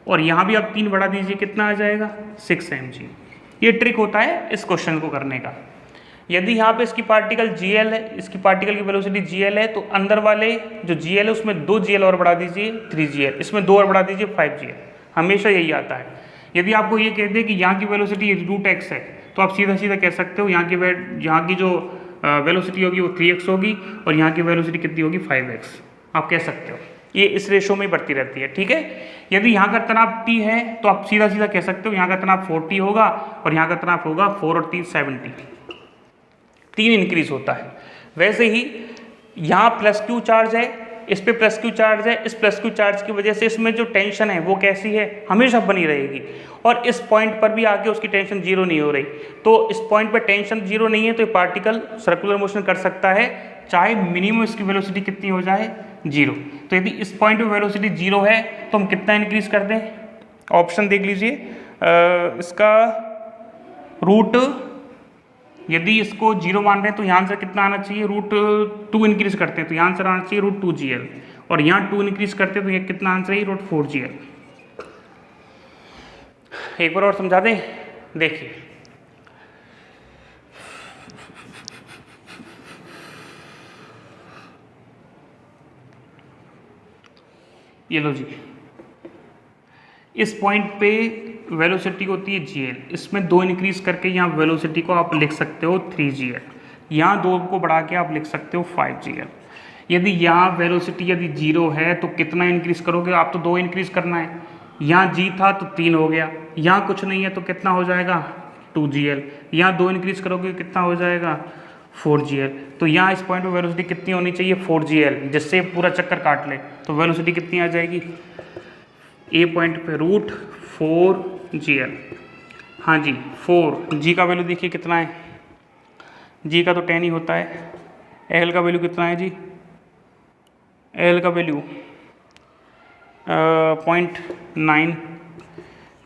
और यहाँ भी आप 3 बढ़ा दीजिए, कितना आ जाएगा? 6mg। ये ट्रिक होता है इस क्वेश्चन को करने का। यदि यहाँ पे इसकी पार्टिकल GL है, इसकी पार्टिकल की वेलोसिटी GL है, तो अंदर वाले जो GL है उसमें 2GL और बढ़ा दीजिए 3GL, इसमें 2 और बढ़ा दीजिए 5GL। हमेशा यही आता है। यदि आपको ये कहते हैं कि यहाँ की वेलोसिटी √x है तो आप सीधा सीधा कह सकते हो यहाँ की जो वेलोसिटी होगी वो 3x होगी और यहाँ की वेलोसिटी कितनी होगी? 5x। आप कह सकते हो, ये इस रेशो में बढ़ती रहती है, ठीक है। यदि यहाँ का तनाव T है तो आप सीधा सीधा कह सकते हो यहाँ का तनाव 4T होगा और यहाँ का तनाव होगा 4 और 3 70, 3 इंक्रीज होता है। वैसे ही यहाँ +Q चार्ज है, इस पे +Q चार्ज है, इस +Q चार्ज की वजह से इसमें जो टेंशन है वो कैसी है? हमेशा बनी रहेगी, और इस पॉइंट पर भी आके उसकी टेंशन 0 नहीं हो रही। तो इस पॉइंट पर टेंशन 0 नहीं है तो ये पार्टिकल सर्कुलर मोशन कर सकता है, चाहे मिनिमम इसकी वेलोसिटी कितनी हो जाए? 0। तो यदि इस पॉइंट पे वेलोसिटी 0 है तो हम कितना इंक्रीज कर दें? ऑप्शन देख लीजिए, इसका रूट, यदि इसको 0 मान रहे हैं तो यहाँ आंसर कितना आना चाहिए? √2 इंक्रीज करते हैं तो यहाँ आंसर आना चाहिए √2GL, और यहाँ 2 इंक्रीज करते हैं तो ये कितना आंसर है? √4GL। एक बार और समझा दें, देखिए ये लो जी, इस पॉइंट पे वेलोसिटी होती है GL, इसमें 2 इंक्रीज करके यहाँ वेलोसिटी को आप लिख सकते हो 3GL, यहाँ 2 को बढ़ा के आप लिख सकते हो 5GL। यदि यहाँ वेलोसिटी यदि 0 है तो कितना इंक्रीज करोगे? आप तो 2 इंक्रीज करना है। यहाँ G था तो 3 हो गया, यहाँ कुछ नहीं है तो कितना हो जाएगा? 2GL। यहाँ 2 इंक्रीज करोगे कितना हो जाएगा? 4GL। तो यहाँ इस पॉइंट पे वेलोसिटी कितनी होनी चाहिए? 4GL, जिससे पूरा चक्कर काट ले तो वेलोसिटी कितनी आ जाएगी? A पॉइंट पे √4GL। हाँ जी 4, G का वैल्यू देखिए कितना है? G का तो 10 ही होता है। L का वैल्यू कितना है जी? L का वैल्यू 0.9।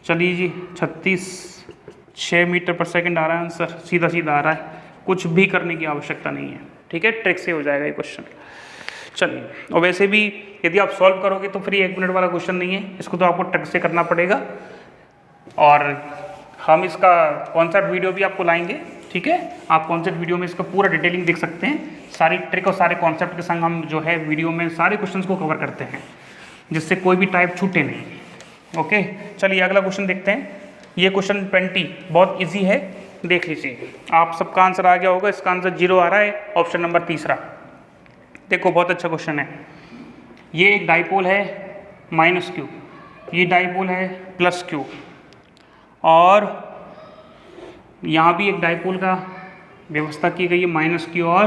चलिए जी 36 मीटर पर सेकंड आ रहा है आंसर, सीधा सीधा आ रहा है, कुछ भी करने की आवश्यकता नहीं है, ठीक है। ट्रिक से हो जाएगा ये क्वेश्चन। चलिए, और वैसे भी यदि आप सॉल्व करोगे तो फिर ये 1 मिनट वाला क्वेश्चन नहीं है, इसको तो आपको टक से करना पड़ेगा। और हम इसका कॉन्सेप्ट वीडियो भी आपको लाएंगे, ठीक है। आप कॉन्सेप्ट वीडियो में इसका पूरा डिटेलिंग देख सकते हैं, सारी ट्रिक और सारे कॉन्सेप्ट के संग हम जो है वीडियो में सारे क्वेश्चंस को कवर करते हैं, जिससे कोई भी टाइप छूटे नहीं। ओके, चलिए अगला क्वेश्चन देखते हैं। ये क्वेश्चन 20 बहुत ईजी है, देख लीजिए। आप सबका आंसर आ गया होगा, इसका आंसर 0 आ रहा है, ऑप्शन नंबर तीसरा। देखो बहुत अच्छा क्वेश्चन है। ये एक डाइपोल है -q, ये डाइपोल है +q, और यहाँ भी एक डाइपोल का व्यवस्था की गई है -q और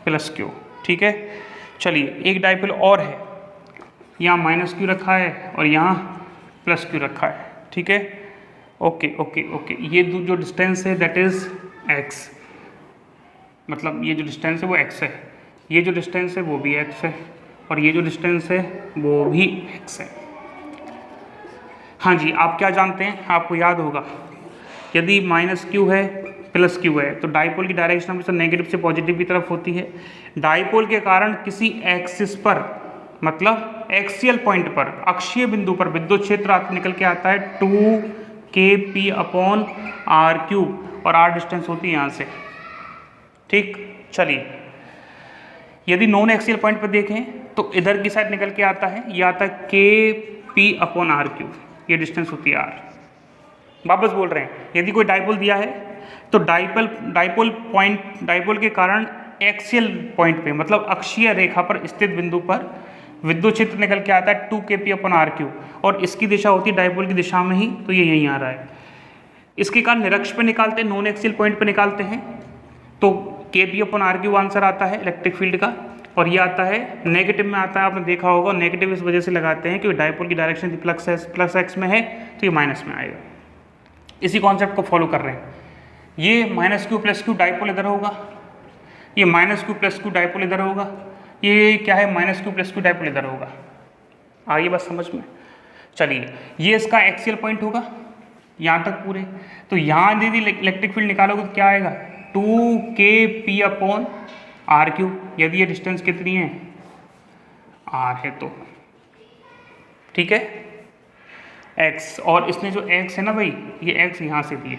+q, ठीक है। चलिए, एक डाइपोल और है, यहाँ -q रखा है और यहाँ +q रखा है, ठीक है। ओके ओके ओके, ये जो डिस्टेंस है दैट इज़ x, मतलब ये जो डिस्टेंस है वो x है, ये जो डिस्टेंस है वो भी x है, और ये जो डिस्टेंस है वो भी x है। हाँ जी, आप क्या जानते हैं, आपको याद होगा, यदि -q है +q है तो डाइपोल की डायरेक्शन हमेशा नेगेटिव से पॉजिटिव की तरफ होती है। डाइपोल के कारण किसी एक्सिस पर, मतलब एक्सियल पॉइंट पर, अक्षीय बिंदु पर विद्युत क्षेत्र निकल के आता है 2kp/r3, और r डिस्टेंस होती है यहाँ से, ठीक। चलिए, यदि नॉन एक्सियल पॉइंट पर देखें तो इधर की साइड निकल के आता है, ये आता है kp/r3, ये डिस्टेंस होती है r। वापस बोल रहे हैं, यदि कोई डाइपोल दिया है तो डाइपोल के कारण एक्सियल पॉइंट पे, मतलब अक्षीय रेखा पर स्थित बिंदु पर विद्युत क्षेत्र निकल के आता है 2kp/r3, और इसकी दिशा होती है डाइपोल की दिशा में ही, तो ये यहीं आ रहा है। इसके कारण निरक्ष पे निकालते हैं, नॉन एक्सियल पॉइंट पे निकालते हैं, तो kp/r3 आंसर आता है इलेक्ट्रिक फील्ड का, और ये आता है नेगेटिव में आता है, आपने देखा होगा। नेगेटिव इस वजह से लगाते हैं क्योंकि डाइपोल की डायरेक्शन प्लस एक्स में है, तो ये माइनस में आएगा। इसी कॉन्सेप्ट को फॉलो कर रहे हैं। ये -q +q डाइपोल इधर होगा, ये -q +q डाइपोल इधर होगा, ये क्या है -q +q डाइपोल इधर होगा। आइए बस समझ में। चलिए, ये इसका एक्सियल पॉइंट होगा यहाँ तक पूरे, तो यहाँ यदि इलेक्ट्रिक फील्ड निकालोगे तो क्या आएगा 2kp/r3, यदि ये डिस्टेंस कितनी है r है तो, ठीक है, x, और इसने जो x है ना भाई, ये x यहाँ से दिए,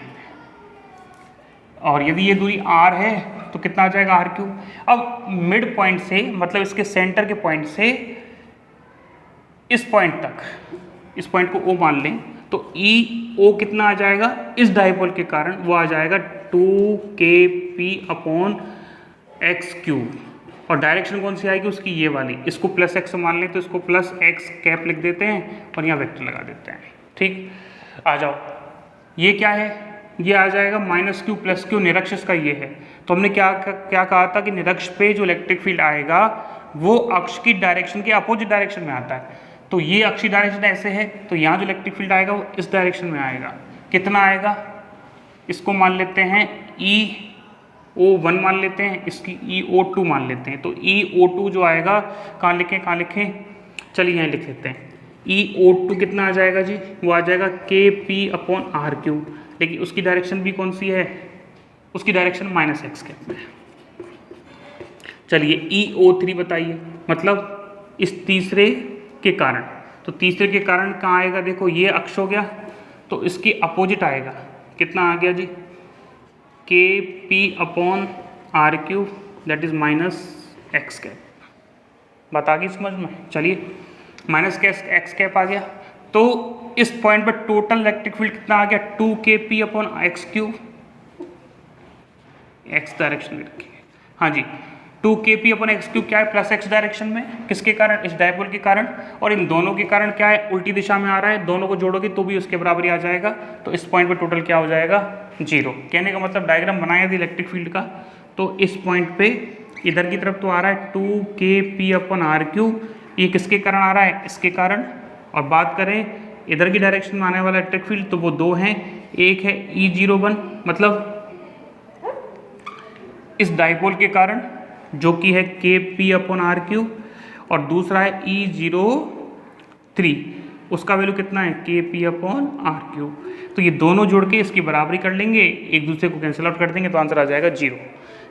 और यदि ये दूरी r है तो कितना आ जाएगा r3। अब मिड पॉइंट से, मतलब इसके सेंटर के पॉइंट से इस पॉइंट तक, इस पॉइंट को O मान लें, तो EO कितना आ जाएगा इस डाइपोल के कारण, वो आ जाएगा 2kp/x3, और डायरेक्शन कौन सी आएगी उसकी, ये वाली। इसको +x मान लें तो इसको +x लिख देते हैं और यहाँ वेक्टर लगा देते हैं, ठीक। आ जाओ, ये क्या है, ये आ जाएगा -q +q, निरक्ष का ये है। तो हमने क्या कहा था कि निरक्ष पे जो इलेक्ट्रिक फील्ड आएगा वो अक्ष की डायरेक्शन के अपोजिट डायरेक्शन में आता है। तो ये अक्ष की डायरेक्शन ऐसे है, तो यहाँ जो इलेक्ट्रिक फील्ड आएगा वो इस डायरेक्शन में आएगा। कितना आएगा, इसको मान लेते हैं EO1 मान लेते हैं, इसकी EO2 मान लेते हैं। तो EO2 जो आएगा, कहाँ लिखें, चलिए यहाँ लिख लेते हैं। EO2 कितना आ जाएगा जी, वो आ जाएगा kp/r3, लेकिन उसकी डायरेक्शन भी कौन सी है, उसकी डायरेक्शन -x है। चलिए, EO3 बताइए, मतलब इस तीसरे के कारण, तो तीसरे के कारण कहाँ आएगा, देखो ये अक्ष हो गया, तो इसकी अपोजिट आएगा, कितना आ गया जी kp/r3, दैट इज -x। बात आ गई समझ में। चलिए, -x आ गया, तो इस पॉइंट पर टोटल इलेक्ट्रिक फील्ड कितना आ गया 2kp/x3, x डायरेक्शन में रखिए। हाँ जी, 2kp/x3 क्या है +x डायरेक्शन में, किसके कारण, इस डायपोल के कारण, और इन दोनों के कारण क्या है उल्टी दिशा में आ रहा है, दोनों को जोड़ोगे तो भी उसके बराबर ही आ जाएगा। तो इस पॉइंट पे टोटल क्या हो जाएगा 0। कहने का मतलब डायग्राम बनाया थी इलेक्ट्रिक फील्ड का, तो इस पॉइंट पे इधर की तरफ तो आ रहा है 2kp/r3, ये किसके कारण आ रहा है, इसके कारण। और बात करें इधर की डायरेक्शन में आने वाला इलेक्ट्रिक फील्ड, तो वो दो हैं, एक है E01, मतलब इस डाइपोल के कारण जो कि है kp/r3, और दूसरा है E03, उसका वैल्यू कितना है kp/r3। तो ये दोनों जोड़ के इसकी बराबरी कर लेंगे, एक दूसरे को कैंसिल आउट कर देंगे, तो आंसर आ जाएगा 0।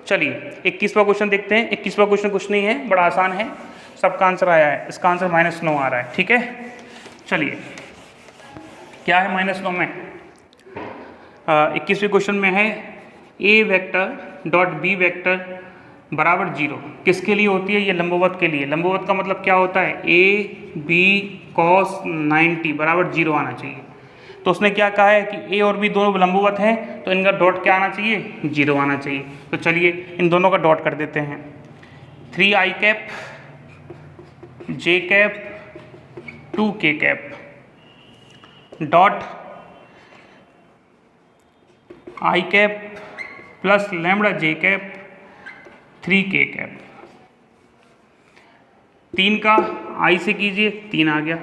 चलिए 21वां क्वेश्चन देखते हैं। 21वां क्वेश्चन कुछ नहीं है, बड़ा आसान है। सबका आंसर आया है, इसका आंसर -9 आ रहा है। ठीक है, चलिए क्या है -9 में? 21वें क्वेश्चन में है A vector dot B vector बराबर 0 किसके लिए होती है? ये लंबवत के लिए। लंबवत का मतलब क्या होता है? ए बी cos 90 बराबर 0 आना चाहिए। तो उसने क्या कहा है कि ए और बी दोनों लंबवत हैं, तो इनका डॉट क्या आना चाहिए? 0 आना चाहिए। तो चलिए इन दोनों का डॉट कर देते हैं। 3i cap j cap 2k cap dot i cap plus lambda j cap 3k cap. 3 का i से कीजिए, 3 आ गया,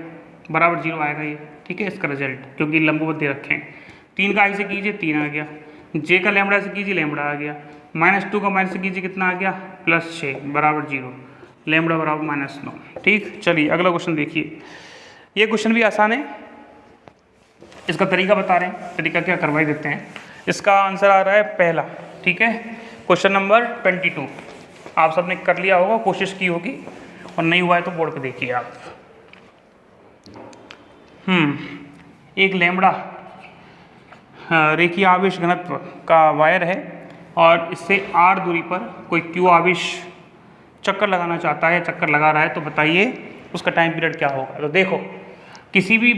बराबर 0 आएगा ये। ठीक है, इसका रिजल्ट क्योंकि लंबवत दे रखे हैं। 3 का i से कीजिए, 3 आ गया। j का लैम्बडा से कीजिए, लैम्बडा आ गया। -2 का माइनस से कीजिए, कितना आ गया? +6 बराबर 0, लैम्बडा बराबर -9। ठीक, चलिए अगला क्वेश्चन देखिए। ये क्वेश्चन भी आसान है, इसका तरीका बता रहे हैं। तरीका क्या करवाई देते हैं। इसका आंसर आ रहा है पहला। ठीक है, क्वेश्चन नंबर 22 आप सबने कर लिया होगा, कोशिश की होगी, और नहीं हुआ है तो बोर्ड पे देखिए आप। एक लैम्बडा रेखीय आवेश घनत्व का वायर है और इससे r दूरी पर कोई q आवेश चक्कर लगाना चाहता है या चक्कर लगा रहा है, तो बताइए उसका टाइम पीरियड क्या होगा। तो देखो, किसी भी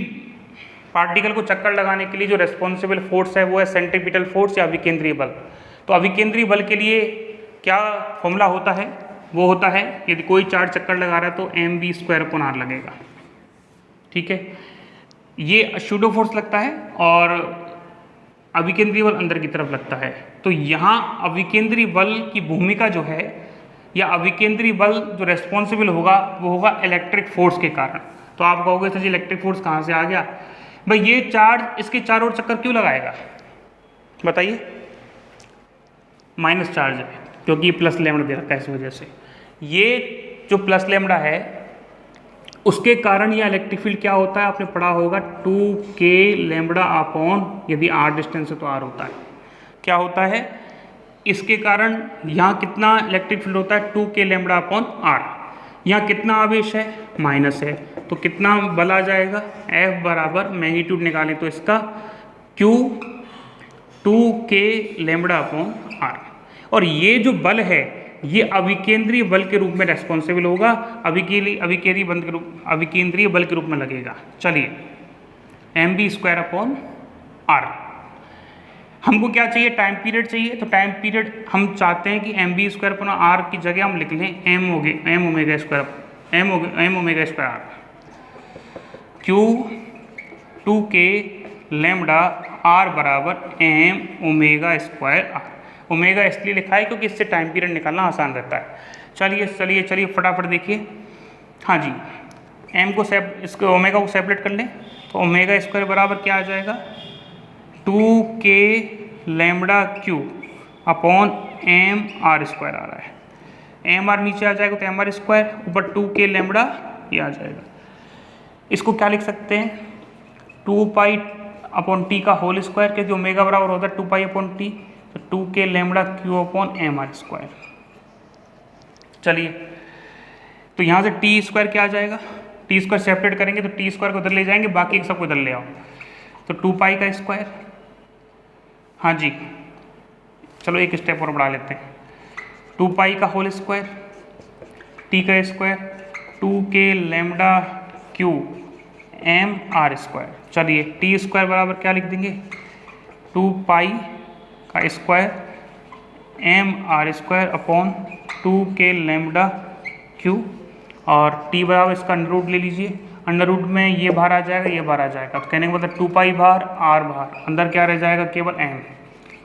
पार्टिकल को चक्कर लगाने के लिए जो रेस्पॉन्सिबल फोर्स है वो है सेंट्रीपिटल फोर्स या अभिकेंद्रीय बल। तो अभिकेंद्रीय बल के लिए क्या फॉर्मूला होता है? वो होता है, यदि कोई चार्ज चक्कर लगा रहा है तो mv²/r लगेगा। ठीक है, ये शूडो फोर्स लगता है और अभिकेंद्रीय बल अंदर की तरफ लगता है। तो यहाँ अभिकेंद्रीय बल की भूमिका जो है, या अभिकेंद्रीय बल जो रेस्पॉन्सिबल होगा वो होगा इलेक्ट्रिक फोर्स के कारण। तो आप कहोगे सर जी इलेक्ट्रिक फोर्स कहाँ से आ गया? भाई ये चार्ज इसके चारों ओर चक्कर क्यों लगाएगा बताइए? माइनस चार्ज है क्योंकि प्लस लैम्बडा दे रखा है, इस वजह से ये जो प्लस लैम्बडा है उसके कारण यह इलेक्ट्रिक फील्ड क्या होता है? आपने पढ़ा होगा 2k लैम्बडा अपॉन, यदि r डिस्टेंस है तो r होता है। क्या होता है? इसके कारण यहाँ कितना इलेक्ट्रिक फील्ड होता है? 2k lambda upon r। यहाँ कितना आवेश है? माइनस है, तो कितना बल आ जाएगा? F बराबर मैग्नीट्यूड निकालें तो इसका Q 2k lambda upon r। और ये जो बल है ये अभिकेंद्रीय बल के रूप में रेस्पॉन्सिबल होगा, अभिकेंद्रीय बल के रूप में लगेगा। चलिए mv²/r। हमको क्या चाहिए? टाइम पीरियड चाहिए। तो टाइम पीरियड हम चाहते हैं कि mv²/r की जगह हम लिख लें m omega square q 2k lambda r बराबर m ओमेगा²r। ओमेगा इसलिए लिखा है क्योंकि इससे टाइम पीरियड निकालना आसान रहता है। चलिए फटाफट देखिए। हाँ जी, m को इसको ओमेगा को सेपरेट कर लें तो ओमेगा² बराबर क्या आ जाएगा? 2k lambda q upon mr² आ रहा है। mr नीचे आ जाएगा तो mr², ऊपर 2k लैम्बडा ये आ जाएगा। इसको क्या लिख सकते हैं? 2π/t का होल स्क्वायर, क्योंकि ओमेगा बराबर होता है 2π/t, तो 2k lambda q upon mr²। चलिए, तो यहाँ से t² क्या आ जाएगा? t² सेपरेट करेंगे तो t² को उधर ले जाएंगे, बाकी सबको इधर ले आओ, तो 2π का स्क्वायर। हाँ जी, चलो एक स्टेप और बढ़ा लेते हैं। 2π का होल स्क्वायर, t का square, 2k lambda q mr²। चलिए t² बराबर क्या लिख देंगे? 2π का square mr² upon 2k lambda q, और t बराबर इसका अंडर ले लीजिए। अंडर में ये बाहर आ जाएगा, ये बाहर आ जाएगा, तो कहने का मतलब 2π बाहर, r बाहर, अंदर क्या रह जाएगा? केवल m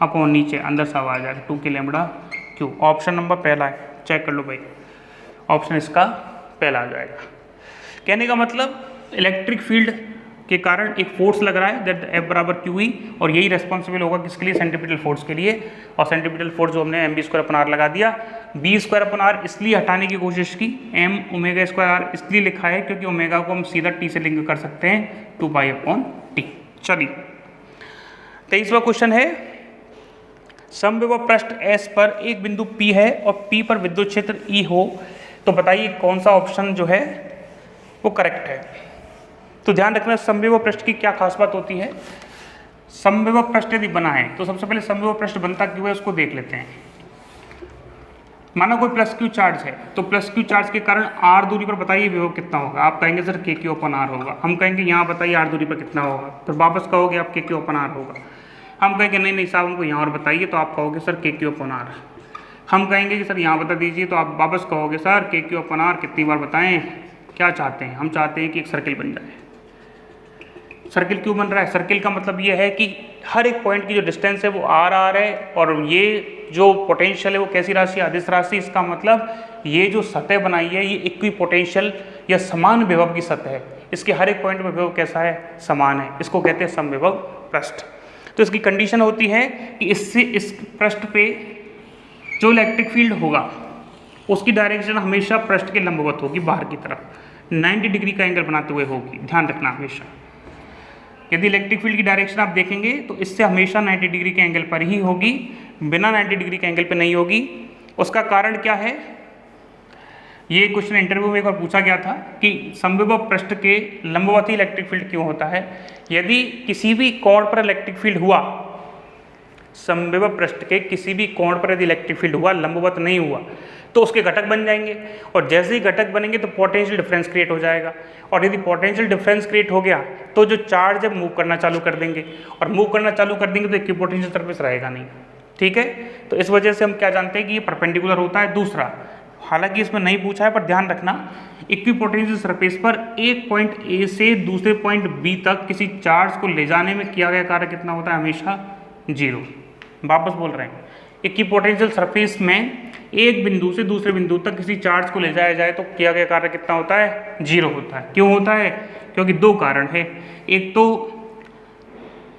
अपॉन नीचे अंदर सब आ जाएगा 2k lambda q। Option number पहला है, चेक कर लो भाई, ऑप्शन इसका पहला आ जाएगा। कहने का मतलब इलेक्ट्रिक फील्ड के कारण एक फोर्स लग रहा है, दैट F बराबर QE, और यही रेस्पॉन्सिबल होगा किसके लिए? सेंट्रीपिटल फोर्स के लिए। और सेंट्रीपिटल फोर्स जो हमने mv²/r लगा दिया, b²/r इसलिए हटाने की कोशिश की, m ओमेगा² इसलिए लिखा है क्योंकि ओमेगा को हम सीधा t से लिंक कर सकते हैं 2π/t। चलिए 23वां क्वेश्चन है, समविभव पृष्ठ S पर एक बिंदु P है और P पर विद्युत क्षेत्र E हो, तो बताइए कौन सा ऑप्शन जो है वो करेक्ट है। तो ध्यान रखना समविभव पृष्ठ की क्या खास बात होती है। समविभव पृष्ठ यदि बना है तो सबसे पहले समविभव पृष्ठ बनता क्यों है उसको देख लेते हैं। मानो कोई प्लस क्यू चार्ज है, तो प्लस क्यू चार्ज के कारण आर दूरी पर बताइए विभव कितना होगा। आप कहेंगे सर के क्यू अपन आर होगा। हम कहेंगे यहाँ बताइए आर दूरी पर कितना होगा, फिर वापस कहोगे आप के क्यू अपन आर होगा। हम कहेंगे नहीं साहब हमको यहाँ और बताइए, तो आप कहोगे सर के क्यू अपन आर। हम कहेंगे कि सर यहाँ बता दीजिए, तो आप वापस कहोगे सर के क्यू अपन आर कितनी बार बताएं, क्या चाहते हैं। हम चाहते हैं कि एक सर्किल बन जाए। सर्किल क्यों बन रहा है, सर्किल का मतलब ये है कि हर एक पॉइंट की जो डिस्टेंस है वो आर है, और ये जो पोटेंशियल है वो कैसी राशि, अदिश राशि। इसका मतलब ये जो सतह बनाई है ये इक्वी पोटेंशियल या समान विभव की सतह है। इसके हर एक पॉइंट में विभव कैसा है, समान है। इसको कहते हैं समविभव पृष्ठ। तो इसकी कंडीशन होती है कि इससे इस पृष्ठ पे जो इलेक्ट्रिक फील्ड होगा उसकी डायरेक्शन हमेशा पृष्ठ के लंबवत होगी, बाहर की तरफ 90 डिग्री का एंगल बनाते हुए होगी। ध्यान रखना हमेशा, यदि इलेक्ट्रिक फील्ड की डायरेक्शन आप देखेंगे तो इससे हमेशा 90 डिग्री के एंगल पर ही होगी, बिना 90 डिग्री के एंगल पर नहीं होगी। उसका कारण क्या है, ये क्वेश्चन इंटरव्यू में एक बार पूछा गया था कि समविभव पृष्ठ के लंबवत ही इलेक्ट्रिक फील्ड क्यों होता है। यदि किसी भी कोण पर इलेक्ट्रिक फील्ड हुआ, समविभव पृष्ठ के किसी भी कोण पर यदि इलेक्ट्रिक फील्ड हुआ, लंबवत नहीं हुआ, तो उसके घटक बन जाएंगे, और जैसे ही घटक बनेंगे तो पोटेंशियल डिफरेंस क्रिएट हो जाएगा। और यदि पोटेंशियल डिफरेंस क्रिएट हो गया तो जो चार्ज है मूव करना चालू कर देंगे, और मूव करना चालू कर देंगे तो इक्विपोटेंशियल सरफेस रहेगा नहीं। ठीक है, तो इस वजह से हम क्या जानते हैं कि ये परपेंडिकुलर होता है। दूसरा, हालांकि इसमें नहीं पूछा है पर ध्यान रखना, इक्विपोटेंशियल सरफेस पर एक पॉइंट ए से दूसरे पॉइंट बी तक किसी चार्ज को ले जाने में किया गया कार्य कितना होता है, हमेशा 0। वापस बोल रहे हैं, इक्विपोटेंशियल सरफेस में एक बिंदु से दूसरे बिंदु तक किसी चार्ज को ले जाया जाए तो किया गया कार्य कितना होता है, 0 होता है। क्यों होता है, क्योंकि दो कारण है। एक तो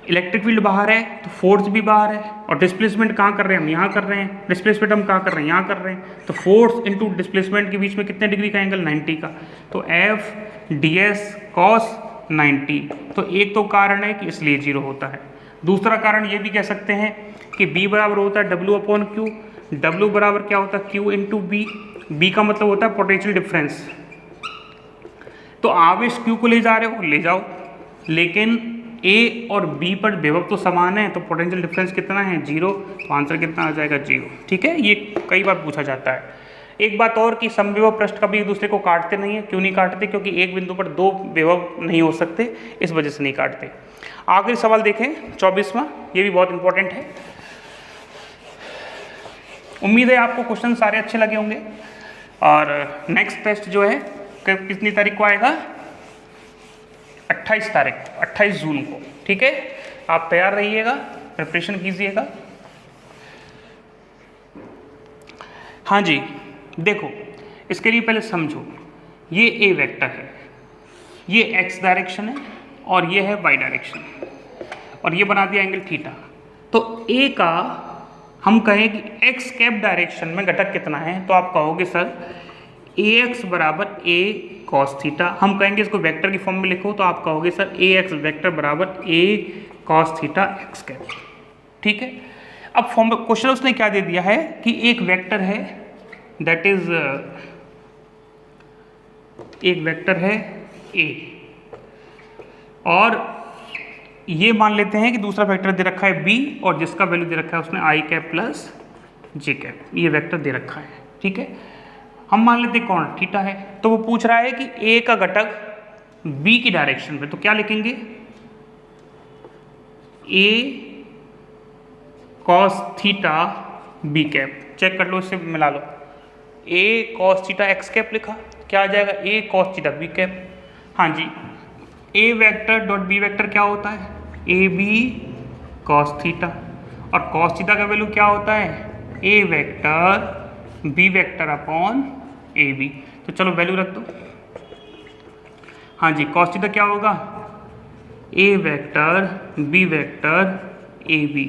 इलेक्ट्रिक फील्ड बाहर है तो फोर्स भी बाहर है, और डिस्प्लेसमेंट कहाँ कर रहे हैं, हम यहाँ कर रहे हैं। डिस्प्लेसमेंट हम कहाँ कर रहे हैं, यहाँ कर रहे हैं। तो फोर्स इंटू डिस्प्लेसमेंट के बीच में कितने डिग्री का एंगल, 90 का। तो एफ डी एस कॉस 90। तो एक तो कारण है कि इसलिए 0 होता है। दूसरा कारण ये भी कह सकते हैं कि B बराबर होता है W/Q। W बराबर क्या होता है, Q इंटू बी। बी का मतलब होता है पोटेंशियल डिफरेंस। तो आवेश Q को ले जा रहे हो, ले जाओ, लेकिन A और B पर विभव तो समान है, तो पोटेंशियल डिफरेंस कितना है, 0। तो आंसर कितना आ जाएगा, 0। ठीक है, ये कई बार पूछा जाता है। एक बात और कि समविभव पृष्ठ कभी एक दूसरे को काटते नहीं है। क्यों नहीं काटते, क्योंकि एक बिंदु पर दो विभव नहीं हो सकते, इस वजह से नहीं काटते। आखिरी सवाल देखें 24वां, ये भी बहुत इंपॉर्टेंट है। उम्मीद है आपको क्वेश्चन सारे अच्छे लगे होंगे। और नेक्स्ट टेस्ट जो है कितनी तारीख को आएगा, 28 तारीख, 28 जून को। ठीक है, आप तैयार रहिएगा, प्रिपरेशन कीजिएगा। हाँ जी, देखो इसके लिए पहले समझो, ये ए वेक्टर है, ये एक्स डायरेक्शन है, और ये है वाई डायरेक्शन, और ये बना दिया एंगल थीटा। तो ए का हम कहें कि एक्स कैप डायरेक्शन में घटक कितना है, तो आप कहोगे सर ए एक्स बराबर ए कॉस थीटा। हम कहेंगे इसको वेक्टर की फॉर्म में लिखो, तो आप कहोगे सर ए एक्स वेक्टर बराबर ए कॉस थीटा एक्स कैप। ठीक है, अब फॉर्म क्वेश्चन उसने क्या दे दिया है कि एक वेक्टर है, दैट इज एक वेक्टर है ए, और ये मान लेते हैं कि दूसरा वेक्टर दे रखा है बी, और जिसका वैल्यू दे रखा है उसने आई कैप प्लस जे कैप, ये वेक्टर दे रखा है। ठीक है, हम मान लेते हैं कौन, थीटा है। तो वो पूछ रहा है कि ए का घटक बी की डायरेक्शन में, तो क्या लिखेंगे, A cos theta B cap. Check कर लो, इससे मिला लो, A cos theta X cap लिखा, क्या आ जाएगा, A cos theta B cap. हाँ जी, A vector dot B vector क्या होता है, ए बी कॉस थीटा, और कॉस थीटा का वैल्यू क्या होता है, A vector B vector upon A B. तो चलो वैल्यू रख दो। हाँ जी, कॉस थीटा क्या होगा, A vector B vector A B,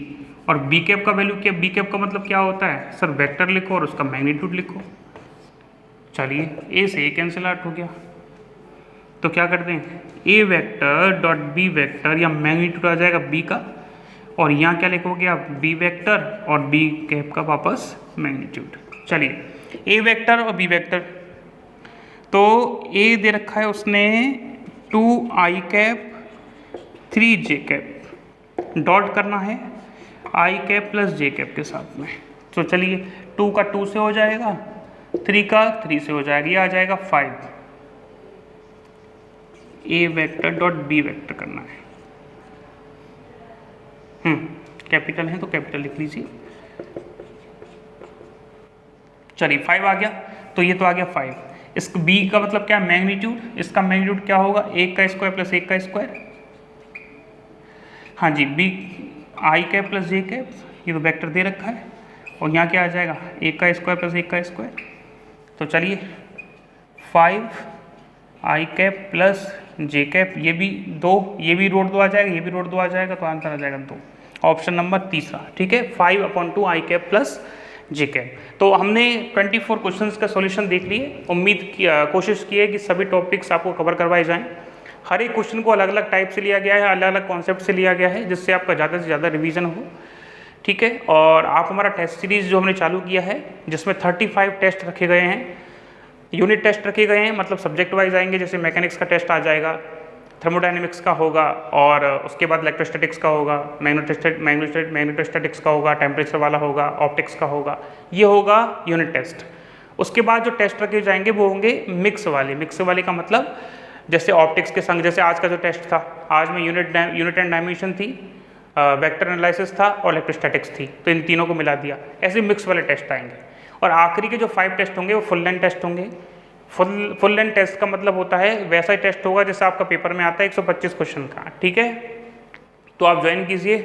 और बी कैप का वैल्यू क्या, बी कैप का मतलब क्या होता है सर, वेक्टर लिखो और उसका मैग्नीट्यूड लिखो। चलिए ए से ए कैंसिल आउट हो गया, तो क्या कर दें, ए वेक्टर डॉट बी वेक्टर, या मैग्नीट्यूड आ जाएगा बी का, और यहाँ क्या लिखोगे आप, बी वेक्टर और बी कैप का वापस मैग्नीट्यूड। चलिए ए वेक्टर और बी वेक्टर तो ए दे रखा है उसने 2i cap 3j cap, dot करना है i cap plus j cap के साथ में। तो चलिए 2 का 2 से हो जाएगा, 3 का 3 से हो जाएगा, ये आ जाएगा 5। ए वेक्टर डॉट बी वेक्टर करना है। कैपिटल है तो कैपिटल लिख लीजिए। चलिए 5 आ गया, तो ये तो आ गया 5। इस b का मतलब क्या है, मैग्नीट्यूड। इसका मैग्नीट्यूड क्या होगा, 1 का स्क्वायर प्लस 1 का स्क्वायर। हाँ जी, b i cap plus j cap, ये तो वेक्टर दे रखा है, और यहाँ क्या आ जाएगा 1 का स्क्वायर प्लस 1 का स्क्वायर। तो चलिए 5i cap plus j cap, ये भी 2, ये भी रूट 2 आ जाएगा, ये भी रूट 2 आ जाएगा, तो आंसर आ जाएगा 2, ऑप्शन नंबर तीसरा। ठीक है, 5/2 i cap plus j cap. तो हमने 24 क्वेश्चंस का सॉल्यूशन देख लिए। कोशिश की है कि सभी टॉपिक्स आपको कवर करवाए जाएं। हर एक क्वेश्चन को अलग अलग टाइप से लिया गया है, अलग अलग कॉन्सेप्ट से लिया गया है, जिससे आपका ज़्यादा से ज़्यादा रिवीजन हो। ठीक है, और आप हमारा टेस्ट सीरीज जो हमने चालू किया है, जिसमें 35 टेस्ट रखे गए हैं, यूनिट टेस्ट रखे गए हैं, मतलब सब्जेक्ट वाइज आएंगे। जैसे मैकेनिक्स का टेस्ट आ जाएगा, थर्मोडायनेमिक्स का होगा, और उसके बाद इलेक्ट्रोस्टैटिक्स का होगा, मैग्नेटोस्टैटिक्स का होगा, टेम्परेचर वाला होगा, ऑप्टिक्स का होगा, ये होगा यूनिट टेस्ट। उसके बाद जो टेस्ट रखे जाएंगे वो होंगे मिक्स वाले। मिक्स वाले का मतलब जैसे ऑप्टिक्स के संग, जैसे आज का जो टेस्ट था, आज में यूनिट एंड डायमेंशन थी, वेक्टर एनालिसिस था और इलेक्ट्रोस्टैटिक्स थी, तो इन तीनों को मिला दिया। ऐसे मिक्स वाले टेस्ट आएंगे। और आखिरी के जो 5 टेस्ट होंगे वो फुल लेंथ टेस्ट होंगे। फुल लेंथ टेस्ट का मतलब होता है वैसा ही टेस्ट होगा जैसा आपका पेपर में आता है 125 क्वेश्चन का। ठीक है, तो आप ज्वाइन कीजिए,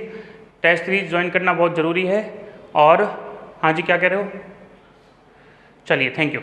टेस्ट सीरीज ज्वाइन करना बहुत ज़रूरी है। और हाँ जी, क्या कह रहे हो? चलिए, थैंक यू।